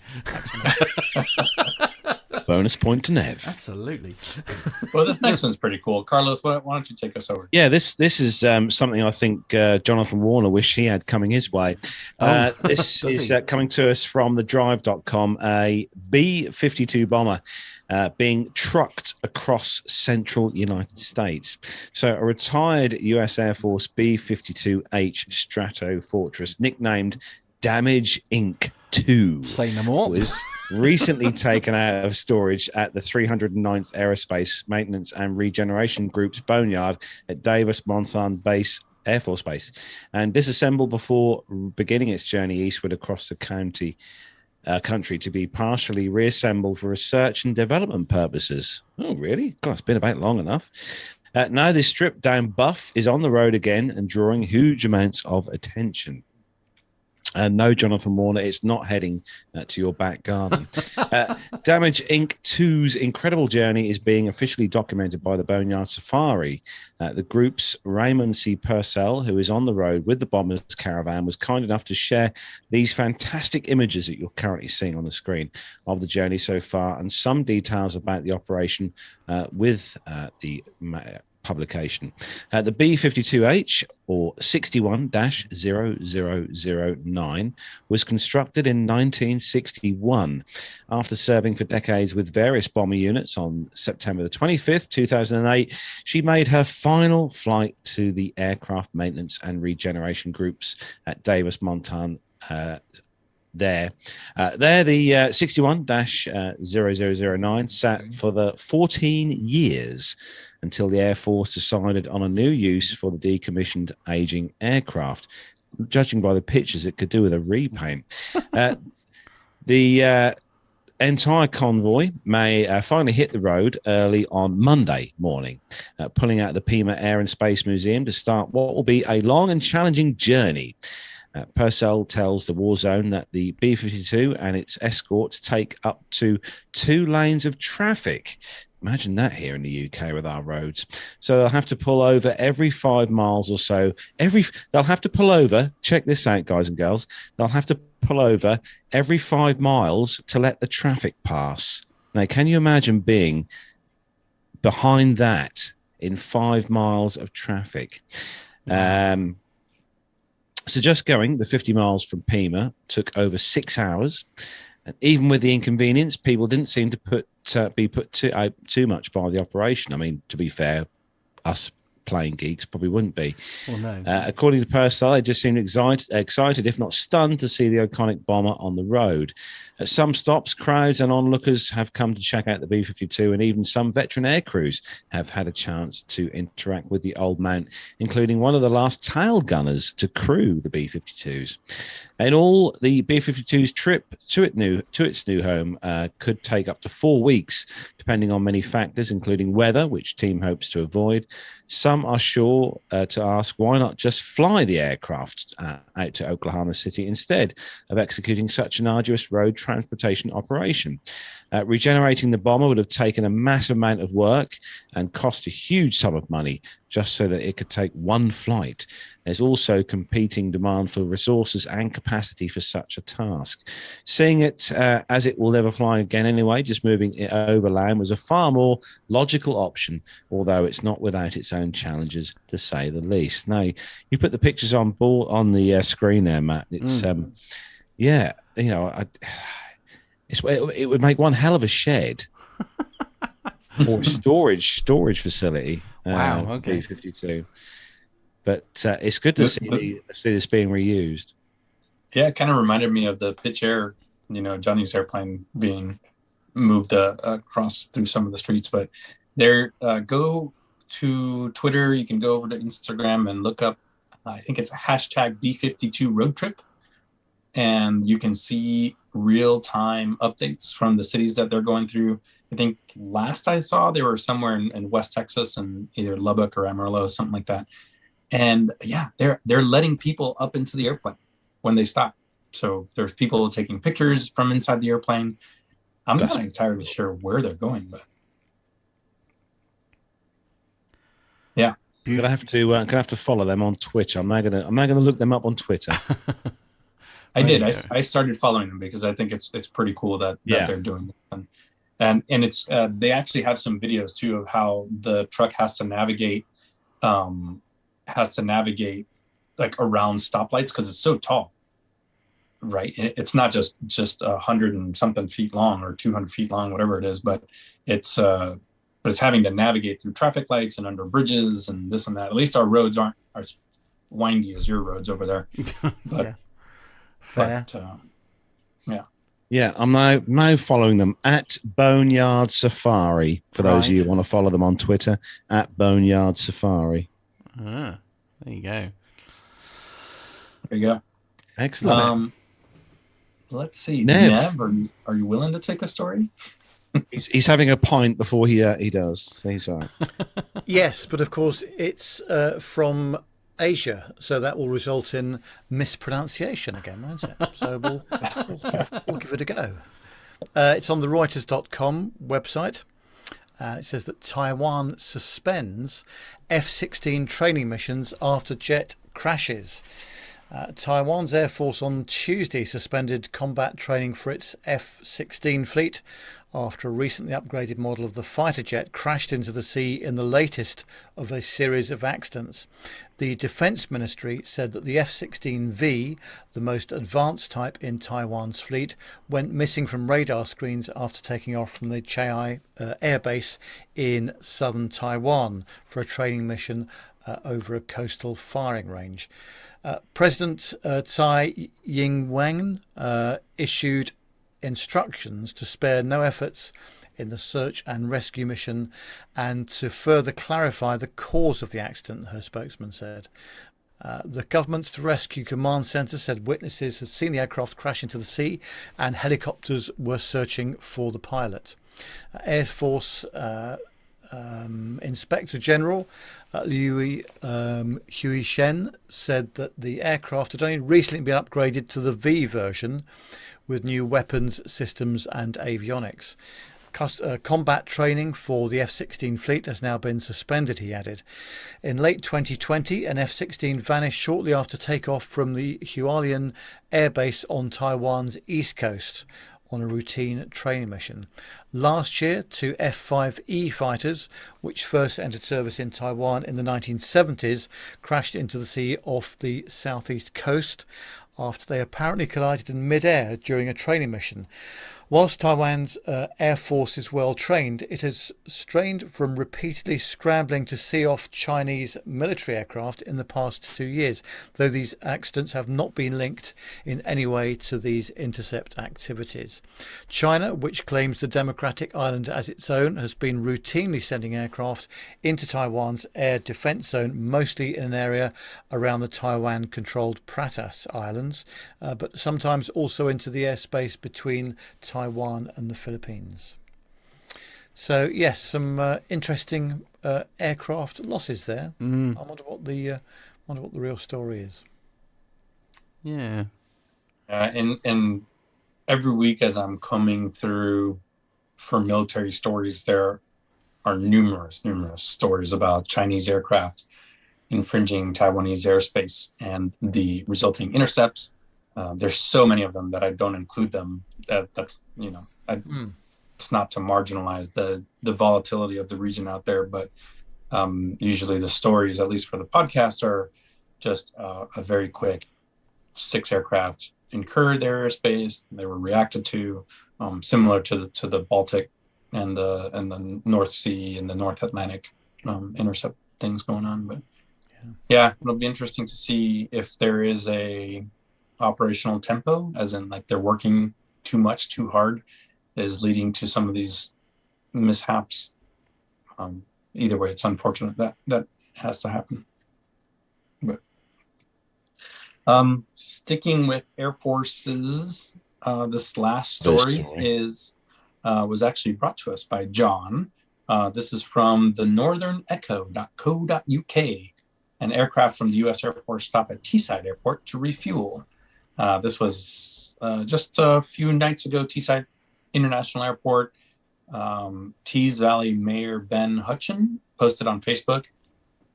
Bonus point to Nev. Absolutely. Well, this next one's pretty cool. Carlos, why don't you take us over? Yeah, this is something I think Jonathan Warner wished he had coming his way. This is coming to us from thedrive.com, a B-52 bomber being trucked across central United States. So a retired US Air Force B-52H Stratofortress, nicknamed Damage Inc. 2, say no more, was recently taken out of storage at the 309th Aerospace Maintenance and Regeneration Group's boneyard at Davis-Monthan Air Force Base, and disassembled before beginning its journey eastward across the country to be partially reassembled for research and development purposes. Oh, really? God, it's been about long enough. Now this stripped-down buff is on the road again and drawing huge amounts of attention. No, Jonathan Warner, it's not heading to your back garden. Damage Inc. 2's incredible journey is being officially documented by the Boneyard Safari. The group's Raymond C. Purcell, who is on the road with the bomber's caravan, was kind enough to share these fantastic images that you're currently seeing on the screen of the journey so far, and some details about the operation with the publication. The B-52H, or 61-0009, was constructed in 1961. After serving for decades with various bomber units, on September the 25th, 2008, she made her final flight to the Aircraft Maintenance and Regeneration Groups at Davis-Monthan. The 61-0009 sat for the 14 years until the Air Force decided on a new use for the decommissioned aging aircraft. Judging by the pictures, it could do with a repaint. The entire convoy may finally hit the road early on Monday morning, pulling out the Pima Air and Space Museum to start what will be a long and challenging journey. Purcell tells the War Zone that the B-52 and its escorts take up to 2 lanes of traffic. Imagine that here in the UK with our roads. So they'll have to pull over every 5 miles or so. They'll have to pull over. Check this out, guys and girls. They'll have to pull over every 5 miles to let the traffic pass. Now, can you imagine being behind that in 5 miles of traffic? So just going the 50 miles from Pima took over 6 hours. And even with the inconvenience, people didn't seem to be put too much by the operation. I mean, to be fair, us playing geeks probably wouldn't be. Well, no. According to Purcell, they just seemed excited, if not stunned, to see the iconic bomber on the road. At some stops, crowds and onlookers have come to check out the B-52, and even some veteran air crews have had a chance to interact with the old mount, including one of the last tail gunners to crew the B-52s. In all, the B-52's trip to its new home could take up to 4 weeks, depending on many factors, including weather, which team hopes to avoid. Some are sure to ask, why not just fly the aircraft out to Oklahoma City instead of executing such an arduous road transportation operation? Regenerating the bomber would have taken a massive amount of work and cost a huge sum of money just so that it could take one flight. There's also competing demand for resources and capacity for such a task. Seeing it as it will never fly again anyway, just moving it overland was a far more logical option, although it's not without its own challenges, to say the least. Now, you put the pictures on the screen there, Matt. It's yeah, you know, it would make one hell of a shed or storage facility. Wow, okay. B-52. But it's good to see this being reused. Yeah, it kind of reminded me of the pitch air, Johnny's airplane being moved across through some of the streets. But there, go to Twitter. You can go over to Instagram and look up, I think it's a hashtag B52 road trip. And you can see real-time updates from the cities that they're going through. I think last I saw, they were somewhere in West Texas and either Lubbock or Amarillo, something like that. And yeah, they're letting people up into the airplane when they stop. So there's people taking pictures from inside the airplane. I'm not entirely sure where they're going, but yeah. Gonna have to follow them on Twitter. I'm now gonna look them up on Twitter. I did. There you I started following them because I think it's pretty cool that they're doing this. And it's they actually have some videos too of how the truck has to navigate like around stoplights because it's so tall, right? It's not just 100 and something feet long or 200 feet long, whatever it is, but it's having to navigate through traffic lights and under bridges and this and that. At least our roads aren't as windy as your roads over there. But, Fair. Yeah, I'm now following them at Boneyard Safari. For those of you who want to follow them on Twitter, at Boneyard Safari. There you go. There you go. Excellent. Let's see. Nev, are you willing to take a story? he's having a pint before he does. So he's all right. Yes, but of course it's from Asia, so that will result in mispronunciation again, won't it? So we'll give it a go. It's on the Reuters.com website. It says that Taiwan suspends F-16 training missions after jet crashes. Taiwan's Air Force on Tuesday suspended combat training for its F-16 fleet after a recently upgraded model of the fighter jet crashed into the sea in the latest of a series of accidents. The Defence Ministry said that the F-16V, the most advanced type in Taiwan's fleet, went missing from radar screens after taking off from the Chiayi Air Base in southern Taiwan for a training mission over a coastal firing range. President Tsai Ing-wen issued instructions to spare no efforts in the search and rescue mission and to further clarify the cause of the accident, her spokesman said. The government's rescue command centre said witnesses had seen the aircraft crash into the sea and helicopters were searching for the pilot. Air Force Inspector General Liu Huishen said that the aircraft had only recently been upgraded to the V version with new weapons systems and avionics. Combat training for the F-16 fleet has now been suspended, he added. In late 2020, an F-16 vanished shortly after takeoff from the Hualien Air Base on Taiwan's east coast on a routine training mission. Last year, two F-5E fighters, which first entered service in Taiwan in the 1970s, crashed into the sea off the southeast coast after they apparently collided in mid-air during a training mission. Whilst Taiwan's Air Force is well trained, it has strained from repeatedly scrambling to see off Chinese military aircraft in the past 2 years, though these accidents have not been linked in any way to these intercept activities. China, which claims the democratic island as its own, has been routinely sending aircraft into Taiwan's air defence zone, mostly in an area around the Taiwan-controlled Pratas Islands, but sometimes also into the airspace between Taiwan and the Philippines. So yes, some interesting aircraft losses there. I wonder what the real story is. Yeah. And every week as I'm combing through for military stories, there are numerous stories about Chinese aircraft infringing Taiwanese airspace and the resulting intercepts. There's so many of them that I don't include them. That's it's not to marginalize the volatility of the region out there, but usually the stories, at least for the podcast, are just a very quick 6 aircraft incurred their airspace. They were reacted to, similar to the Baltic and the North Sea and the North Atlantic intercept things going on. But yeah, it'll be interesting to see if there is a operational tempo, as in like they're working too much, too hard, is leading to some of these mishaps. Either way, it's unfortunate that has to happen. But sticking with Air Forces, this last story was actually brought to us by John. This is from the northernecho.co.uk. An aircraft from the U.S. Air Force stopped at Teeside Airport to refuel. This was just a few nights ago. Teeside International Airport. Tees Valley Mayor Ben Hutchin posted on Facebook,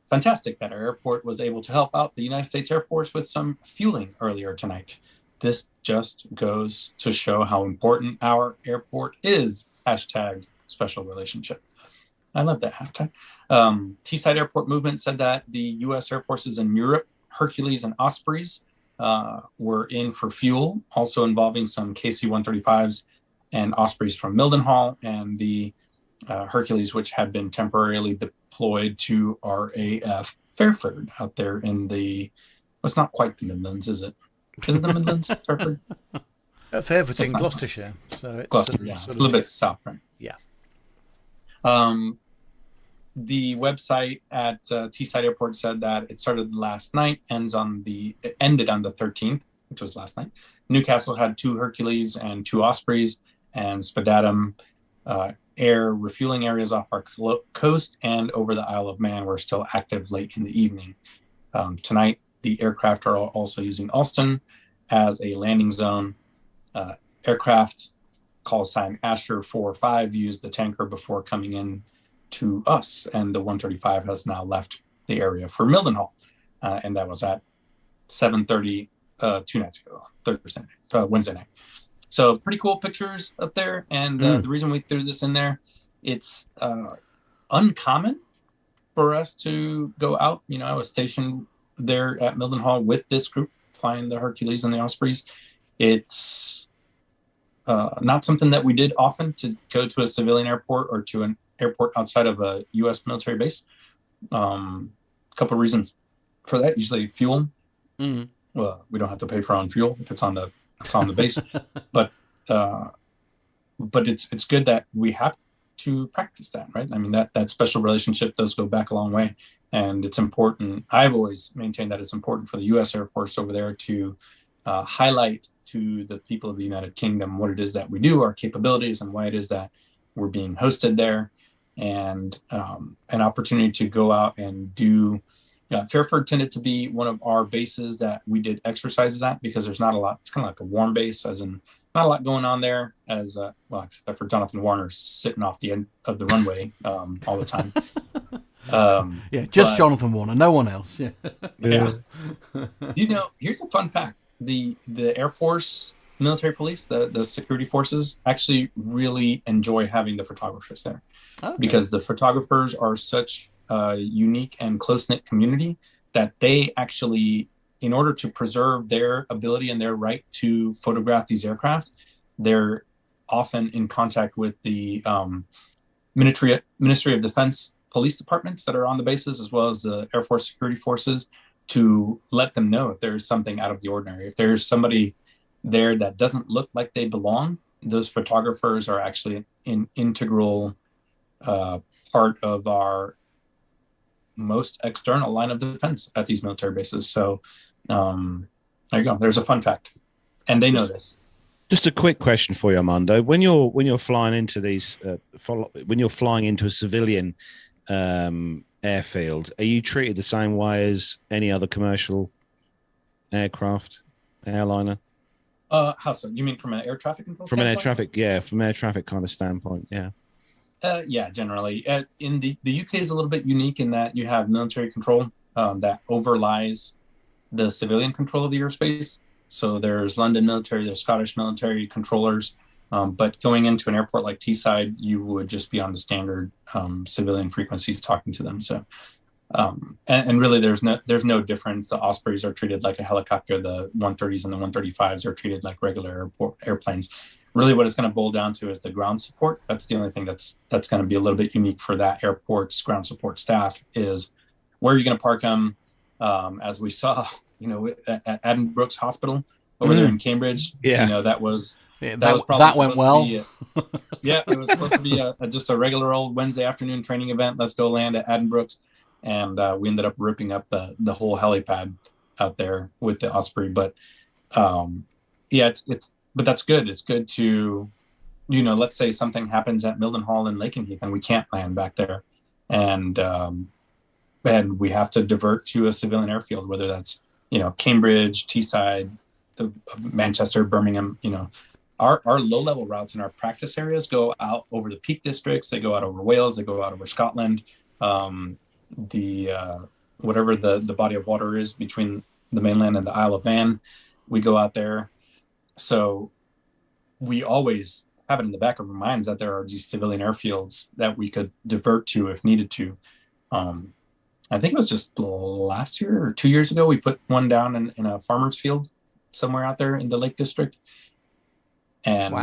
"Fantastic that our airport was able to help out the United States Air Force with some fueling earlier tonight. this just goes to show how important our airport is. Hashtag special relationship. I love that hashtag. Teeside Airport Movement said that the U.S. Air Forces in Europe, Hercules and Ospreys, were in for fuel, also involving some KC-135s and Ospreys from Mildenhall, and the Hercules, which had been temporarily deployed to RAF Fairford out there in the, well, it's not quite the Midlands, is it? Is it the Midlands, Fairford? Fairford's in Gloucestershire, so it's Gloucester, yeah. sort A little bit south, right? Yeah. The website at Teeside Airport said that it started last night, ended on the 13th, which was last night. Newcastle had 2 Hercules and 2 Ospreys, and Spadatum air refueling areas off our coast and over the Isle of Man were still active late in the evening. Tonight, the aircraft are also using Alston as a landing zone. Aircraft call sign Asher 4-5 used the tanker before coming in to us, and the 135 has now left the area for Mildenhall, and that was at 7:30 2 nights ago, Wednesday night. So pretty cool pictures up there, and the reason we threw this in there, it's uncommon for us to go out. You know, I was stationed there at Mildenhall with this group flying the Hercules and the Ospreys. It's not something that we did often, to go to a civilian airport or to an airport outside of a U.S. military base. A couple of reasons for that. Usually fuel. Well, we don't have to pay for our own fuel if it's on the base, but it's good that we have to practice that, right? I mean, that special relationship does go back a long way, and it's important. I've always maintained that it's important for the U.S. Air Force over there to highlight to the people of the United Kingdom what it is that we do, our capabilities, and why it is that we're being hosted there, and an opportunity to go out and do. Fairford tended to be one of our bases that we did exercises at, because there's not a lot. It's kind of like a warm base, as in not a lot going on there, as well, except for Jonathan Warner sitting off the end of the runway all the time. Jonathan Warner, no one else. Yeah. You know, here's a fun fact: the Air Force military police, the security forces, actually really enjoy having the photographers there, because the photographers are such unique and close-knit community that they actually, in order to preserve their ability and their right to photograph these aircraft, they're often in contact with the Ministry of Defense police departments that are on the bases, as well as the Air Force security forces, to let them know if there's something out of the ordinary. If there's somebody there that doesn't look like they belong, those photographers are actually an integral part of our most external line of defense at these military bases. So there you go. There's a fun fact, and they know this. Just a quick question for you, Armando. When you're flying into these, when you're flying into a civilian airfield, are you treated the same way as any other commercial aircraft, airliner? How so? You mean from an air traffic control? From an air traffic, from an air traffic kind of standpoint, yeah. Yeah, generally. In the UK is a little bit unique in that you have military control that overlies the civilian control of the airspace. So there's London military, there's Scottish military controllers, but going into an airport like Teesside, you would just be on the standard civilian frequencies talking to them. So, and really there's no difference. The Ospreys are treated like a helicopter. The 130s and the 135s are treated like regular airplanes. Really what it's going to boil down to is the ground support. That's the only thing that's going to be a little bit unique for that airport's ground support staff, is where are you going to park them? As we saw, at Edinburgh Hospital over there in Cambridge, that went well. It was supposed to be just a regular old Wednesday afternoon training event. Let's go land at Edinburgh. And we ended up ripping up the whole helipad out there with the Osprey. But but that's good. It's good to, let's say something happens at Mildenhall and Lakenheath and we can't land back there. And we have to divert to a civilian airfield, whether that's, Cambridge, Teesside, Manchester, Birmingham. Our low-level routes in our practice areas go out over the Peak Districts. They go out over Wales. They go out over Scotland. Whatever the body of water is between the mainland and the Isle of Man, we go out there. So we always have it in the back of our minds that there are these civilian airfields that we could divert to if needed to. I think it was just last year or 2 years ago, we put one down in a farmer's field somewhere out there in the Lake District. And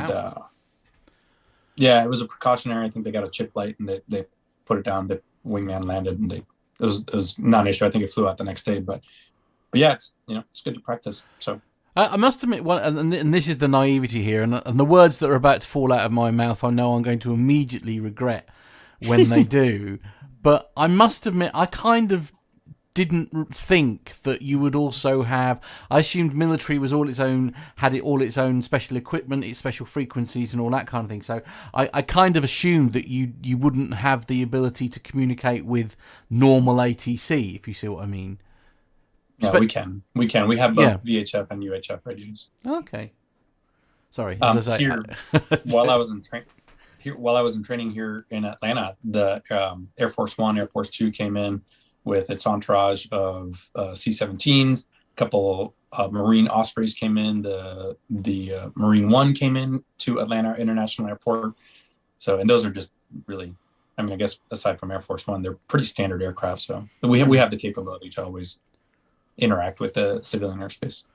yeah, it was a precautionary. I think they got a chip light and they put it down. The wingman landed and it was not an issue. I think it flew out the next day, but yeah, it's good to practice. So I must admit, and this is the naivety here, and the words that are about to fall out of my mouth, I know I'm going to immediately regret when they do. But I must admit, I kind of didn't think that you would also have. I assumed military was all its own, had all its own special equipment, its special frequencies, and all that kind of thing. So I kind of assumed that you wouldn't have the ability to communicate with normal ATC, if you see what I mean. Yeah, we can. We have both VHF and UHF radios. Okay. Sorry. As I say, here, while I was in training here in Atlanta, the Air Force One, Air Force Two came in with its entourage of C-17s. A couple Marine Ospreys came in. The Marine One came in to Atlanta International Airport. So, and those are just really, I mean, I guess aside from Air Force One, they're pretty standard aircraft. So we have the capability to always interact with the civilian airspace.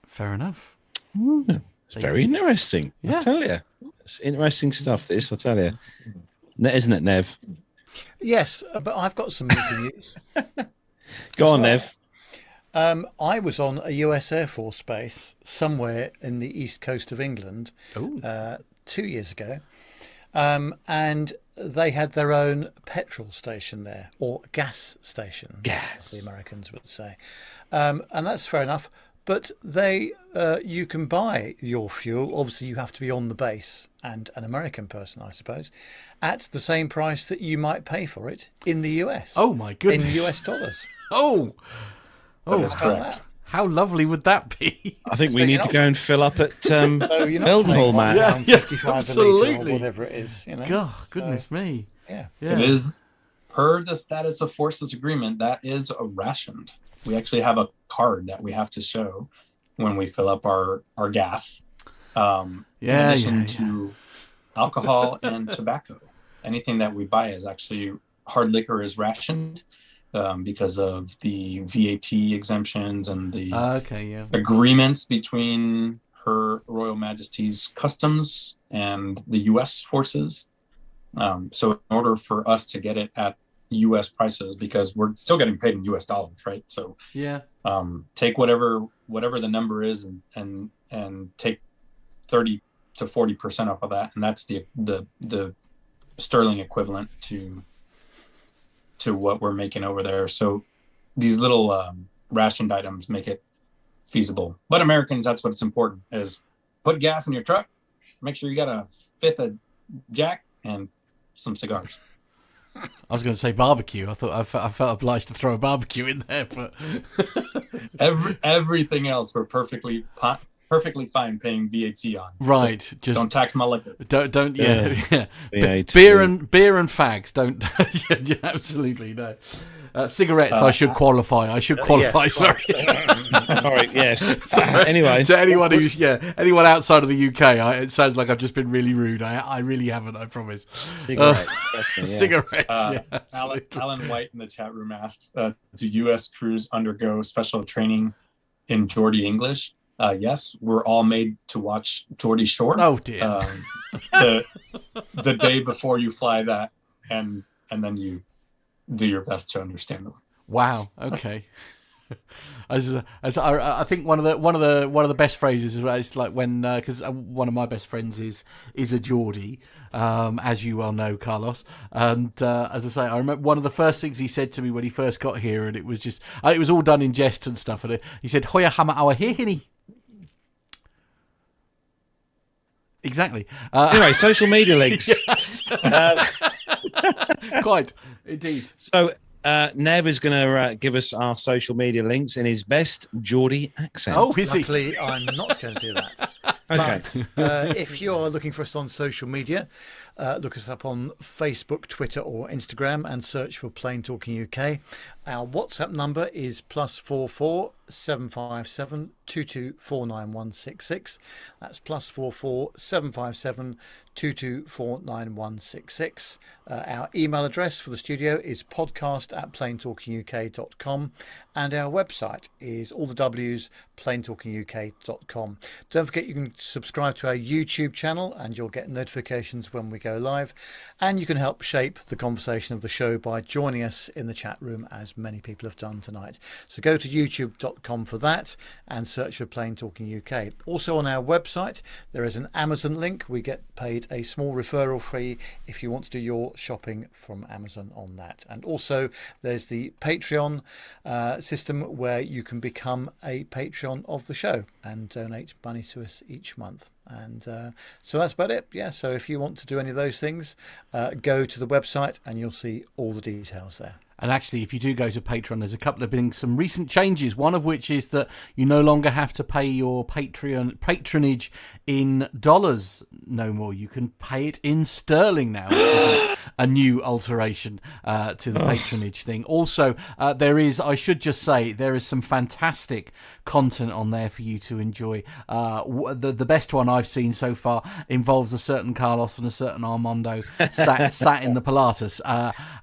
Fair enough. It's very interesting. Yeah. I tell you, it's interesting stuff. This, I tell you, isn't it, Nev? Yes, but I've got some meeting news. Go on, Nev. I was on a US Air Force base somewhere in the east coast of England 2 years ago, and they had their own petrol station there, or gas station, as the Americans would say. And that's fair enough. But you can buy your fuel. Obviously, you have to be on the base and an American person, I suppose, at the same price that you might pay for it in the US. Oh, my goodness. In US dollars. Oh, that's correct. How lovely would that be? I think we need to go and fill up at Melbourne, Matt. £1.55 a litre absolutely. or whatever it is. God, goodness me. Yeah. It is, per the status of forces agreement, that is rationed. We actually have a card that we have to show when we fill up our gas. In addition to alcohol and tobacco. Anything that we buy is actually, hard liquor is rationed because of the VAT exemptions and the agreements between Her Royal Majesty's Customs and the U.S. forces. So in order for us to get it at U.S. prices, because we're still getting paid in U.S. dollars, right? So take whatever the number is and take 30 to 40% off of that, and that's the sterling equivalent to what we're making over there. So these little rationed items make it feasible. But Americans, that's what's important: is put gas in your truck, make sure you got a fifth of Jack and some cigars. I was going to say barbecue. I thought I felt obliged to throw a barbecue in there, but everything else we're perfectly fine paying VAT on. Right, just don't tax my liquor. Don't yeah. Beer and fags don't. Yeah, absolutely no. Cigarettes, I should qualify. Yes, sorry. All right. Yes. Anyway, to anyone anyone outside of the UK, it sounds like I've just been really rude. I really haven't. I promise. Cigarettes. Alan White in the chat room asks, do U.S. crews undergo special training in Geordie English? Yes, we're all made to watch Geordie Shore. Oh dear. The day before you fly that, and then you do your best to understand them. Wow. Okay. I think one of the best phrases is like when, because one of my best friends is a Geordie, as you well know, Carlos. And as I say, I remember one of the first things he said to me when he first got here, and it was just it was all done in jest and stuff. And he said, "Hoya hama awa hehini." Exactly. Anyway, social media links. Quite, indeed. So Nev is going to give us our social media links in his best Geordie accent. Oh, is he? Luckily, I'm not going to do that. Okay. But if you're looking for us on social media, look us up on Facebook, Twitter or Instagram and search for Plain Talking UK. Our WhatsApp number is +44 757 2249 That's +44 757 2249 Our email address for the studio is podcast@planetalkinguk.com, and our website is all the W's planetalkinguk.com. Don't forget you can subscribe to our YouTube channel and you'll get notifications when we go live, and you can help shape the conversation of the show by joining us in the chat room, as many people have done tonight. So go to youtube.com for that and search for Plane Talking UK. Also on our website there is an Amazon link. We get paid a small referral fee if you want to do your shopping from Amazon on that. And also there's the Patreon system where you can become a Patreon of the show and donate money to us each month. And so that's about it. Yeah, so if you want to do any of those things, go to the website and you'll see all the details there. And actually, if you do go to Patreon, there's a couple of some recent changes. One of which is that you no longer have to pay your patronage in dollars no more. You can pay it in sterling now, which is a new alteration to the patronage thing. Also, I should just say, there is some fantastic content on there for you to enjoy. The best one I've seen so far involves a certain Carlos and a certain Armando sat in the Pilatus.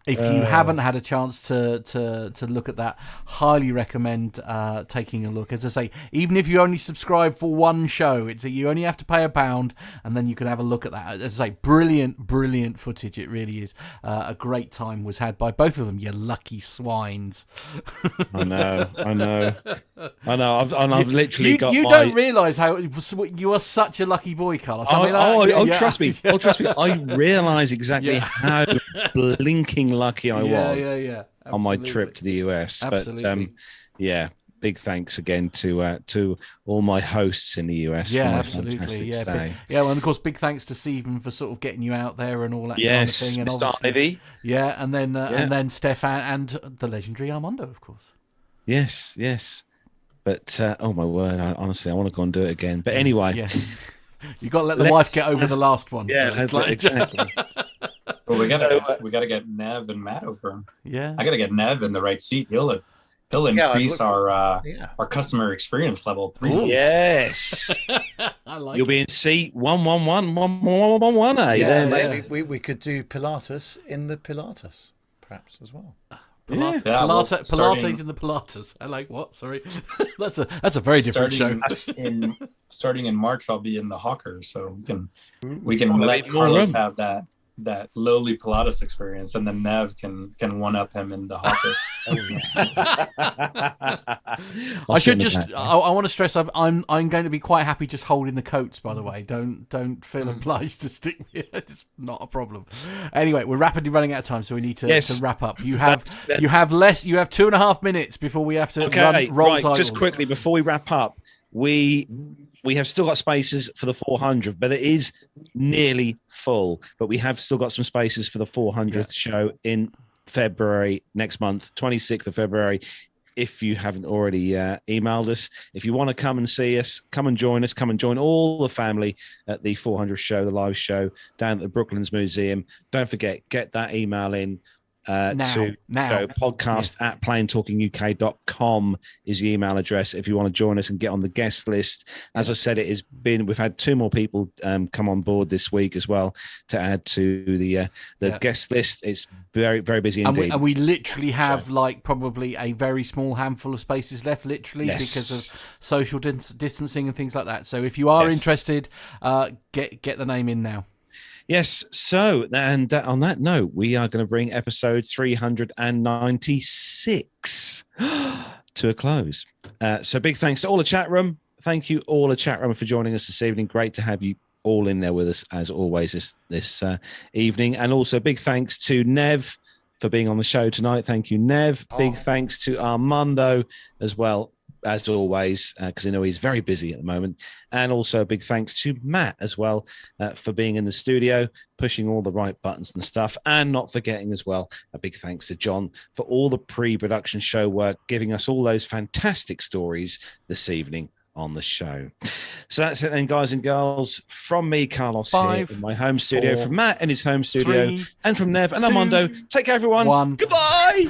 If you haven't had a chance to look at that, highly recommend taking a look. As I say, even if you only subscribe for one show, you only have to pay £1 and then you can have a look at that. As I say, brilliant footage. It really is. A great time was had by both of them, you lucky swines. I know. I've literally got. You don't realise how you are such a lucky boy, Carlos. Trust me. I realise exactly how blinking lucky I was. Yeah. On my trip to the US. Absolutely. But big thanks again to all my hosts in the US. Yeah, for my absolutely. fantastic stay. Well, and of course, big thanks to Stephen for sort of getting you out there and all that kind of thing. And Mr. Ivy. Yeah, and then Stefan and the legendary Armando, of course. Yes. But oh my word, honestly, I want to go and do it again. But anyway, you got to let the wife get over the last one. Yeah, exactly. Well, we gotta get Nev and Matt over. Yeah, I gotta get Nev in the right seat. He'll increase our customer experience level. Yes, I like. You'll be in seat 111. Maybe we could do Pilatus in the Pilatus, perhaps as well. Pilates in the Pilatus. I like what? Sorry, that's a very different show. Starting in March, I'll be in the Hawker, so we can let Carlos have that lowly Pilatus experience, and then Nev can one up him in the Hawker. I should just. I want to stress. I'm going to be quite happy just holding the coats. By the way, don't feel obliged to stick me. It's not a problem. Anyway, we're rapidly running out of time, so we need to wrap up. You have 2.5 minutes before we have to roll titles. Just quickly before we wrap up, we have still got spaces for the 400, but it is nearly full. But we have still got some spaces for the 400th show in February next month, 26th of February. If you haven't already emailed us, if you want to come and see us, come and join us. Come and join all the family at the 400th show, the live show down at the Brooklands Museum. Don't forget, get that email in. To podcast@planetalkinguk.com is the email address if you want to join us and get on the guest list. As I said, we've had 2 more people come on board this week as well to add to the guest list. It's very, very busy indeed. And we literally have probably a very small handful of spaces left, because of social distancing and things like that. So if you are interested, get the name in now. Yes. So, and on that note, we are going to bring episode 396 to a close. So big thanks to all the chat room. Thank you all the chat room for joining us this evening. Great to have you all in there with us as always this evening. And also big thanks to Nev for being on the show tonight. Thank you, Nev. Big thanks to Armando as well, as always, because I know he's very busy at the moment. And also a big thanks to Matt as well for being in the studio, pushing all the right buttons and stuff. And not forgetting as well, a big thanks to John for all the pre-production show work, giving us all those fantastic stories this evening on the show. So that's it then, guys and girls. From me, Carlos, here in my home studio, from Matt in his home studio, and from Nev and Armando. Take care, everyone. 1. Goodbye.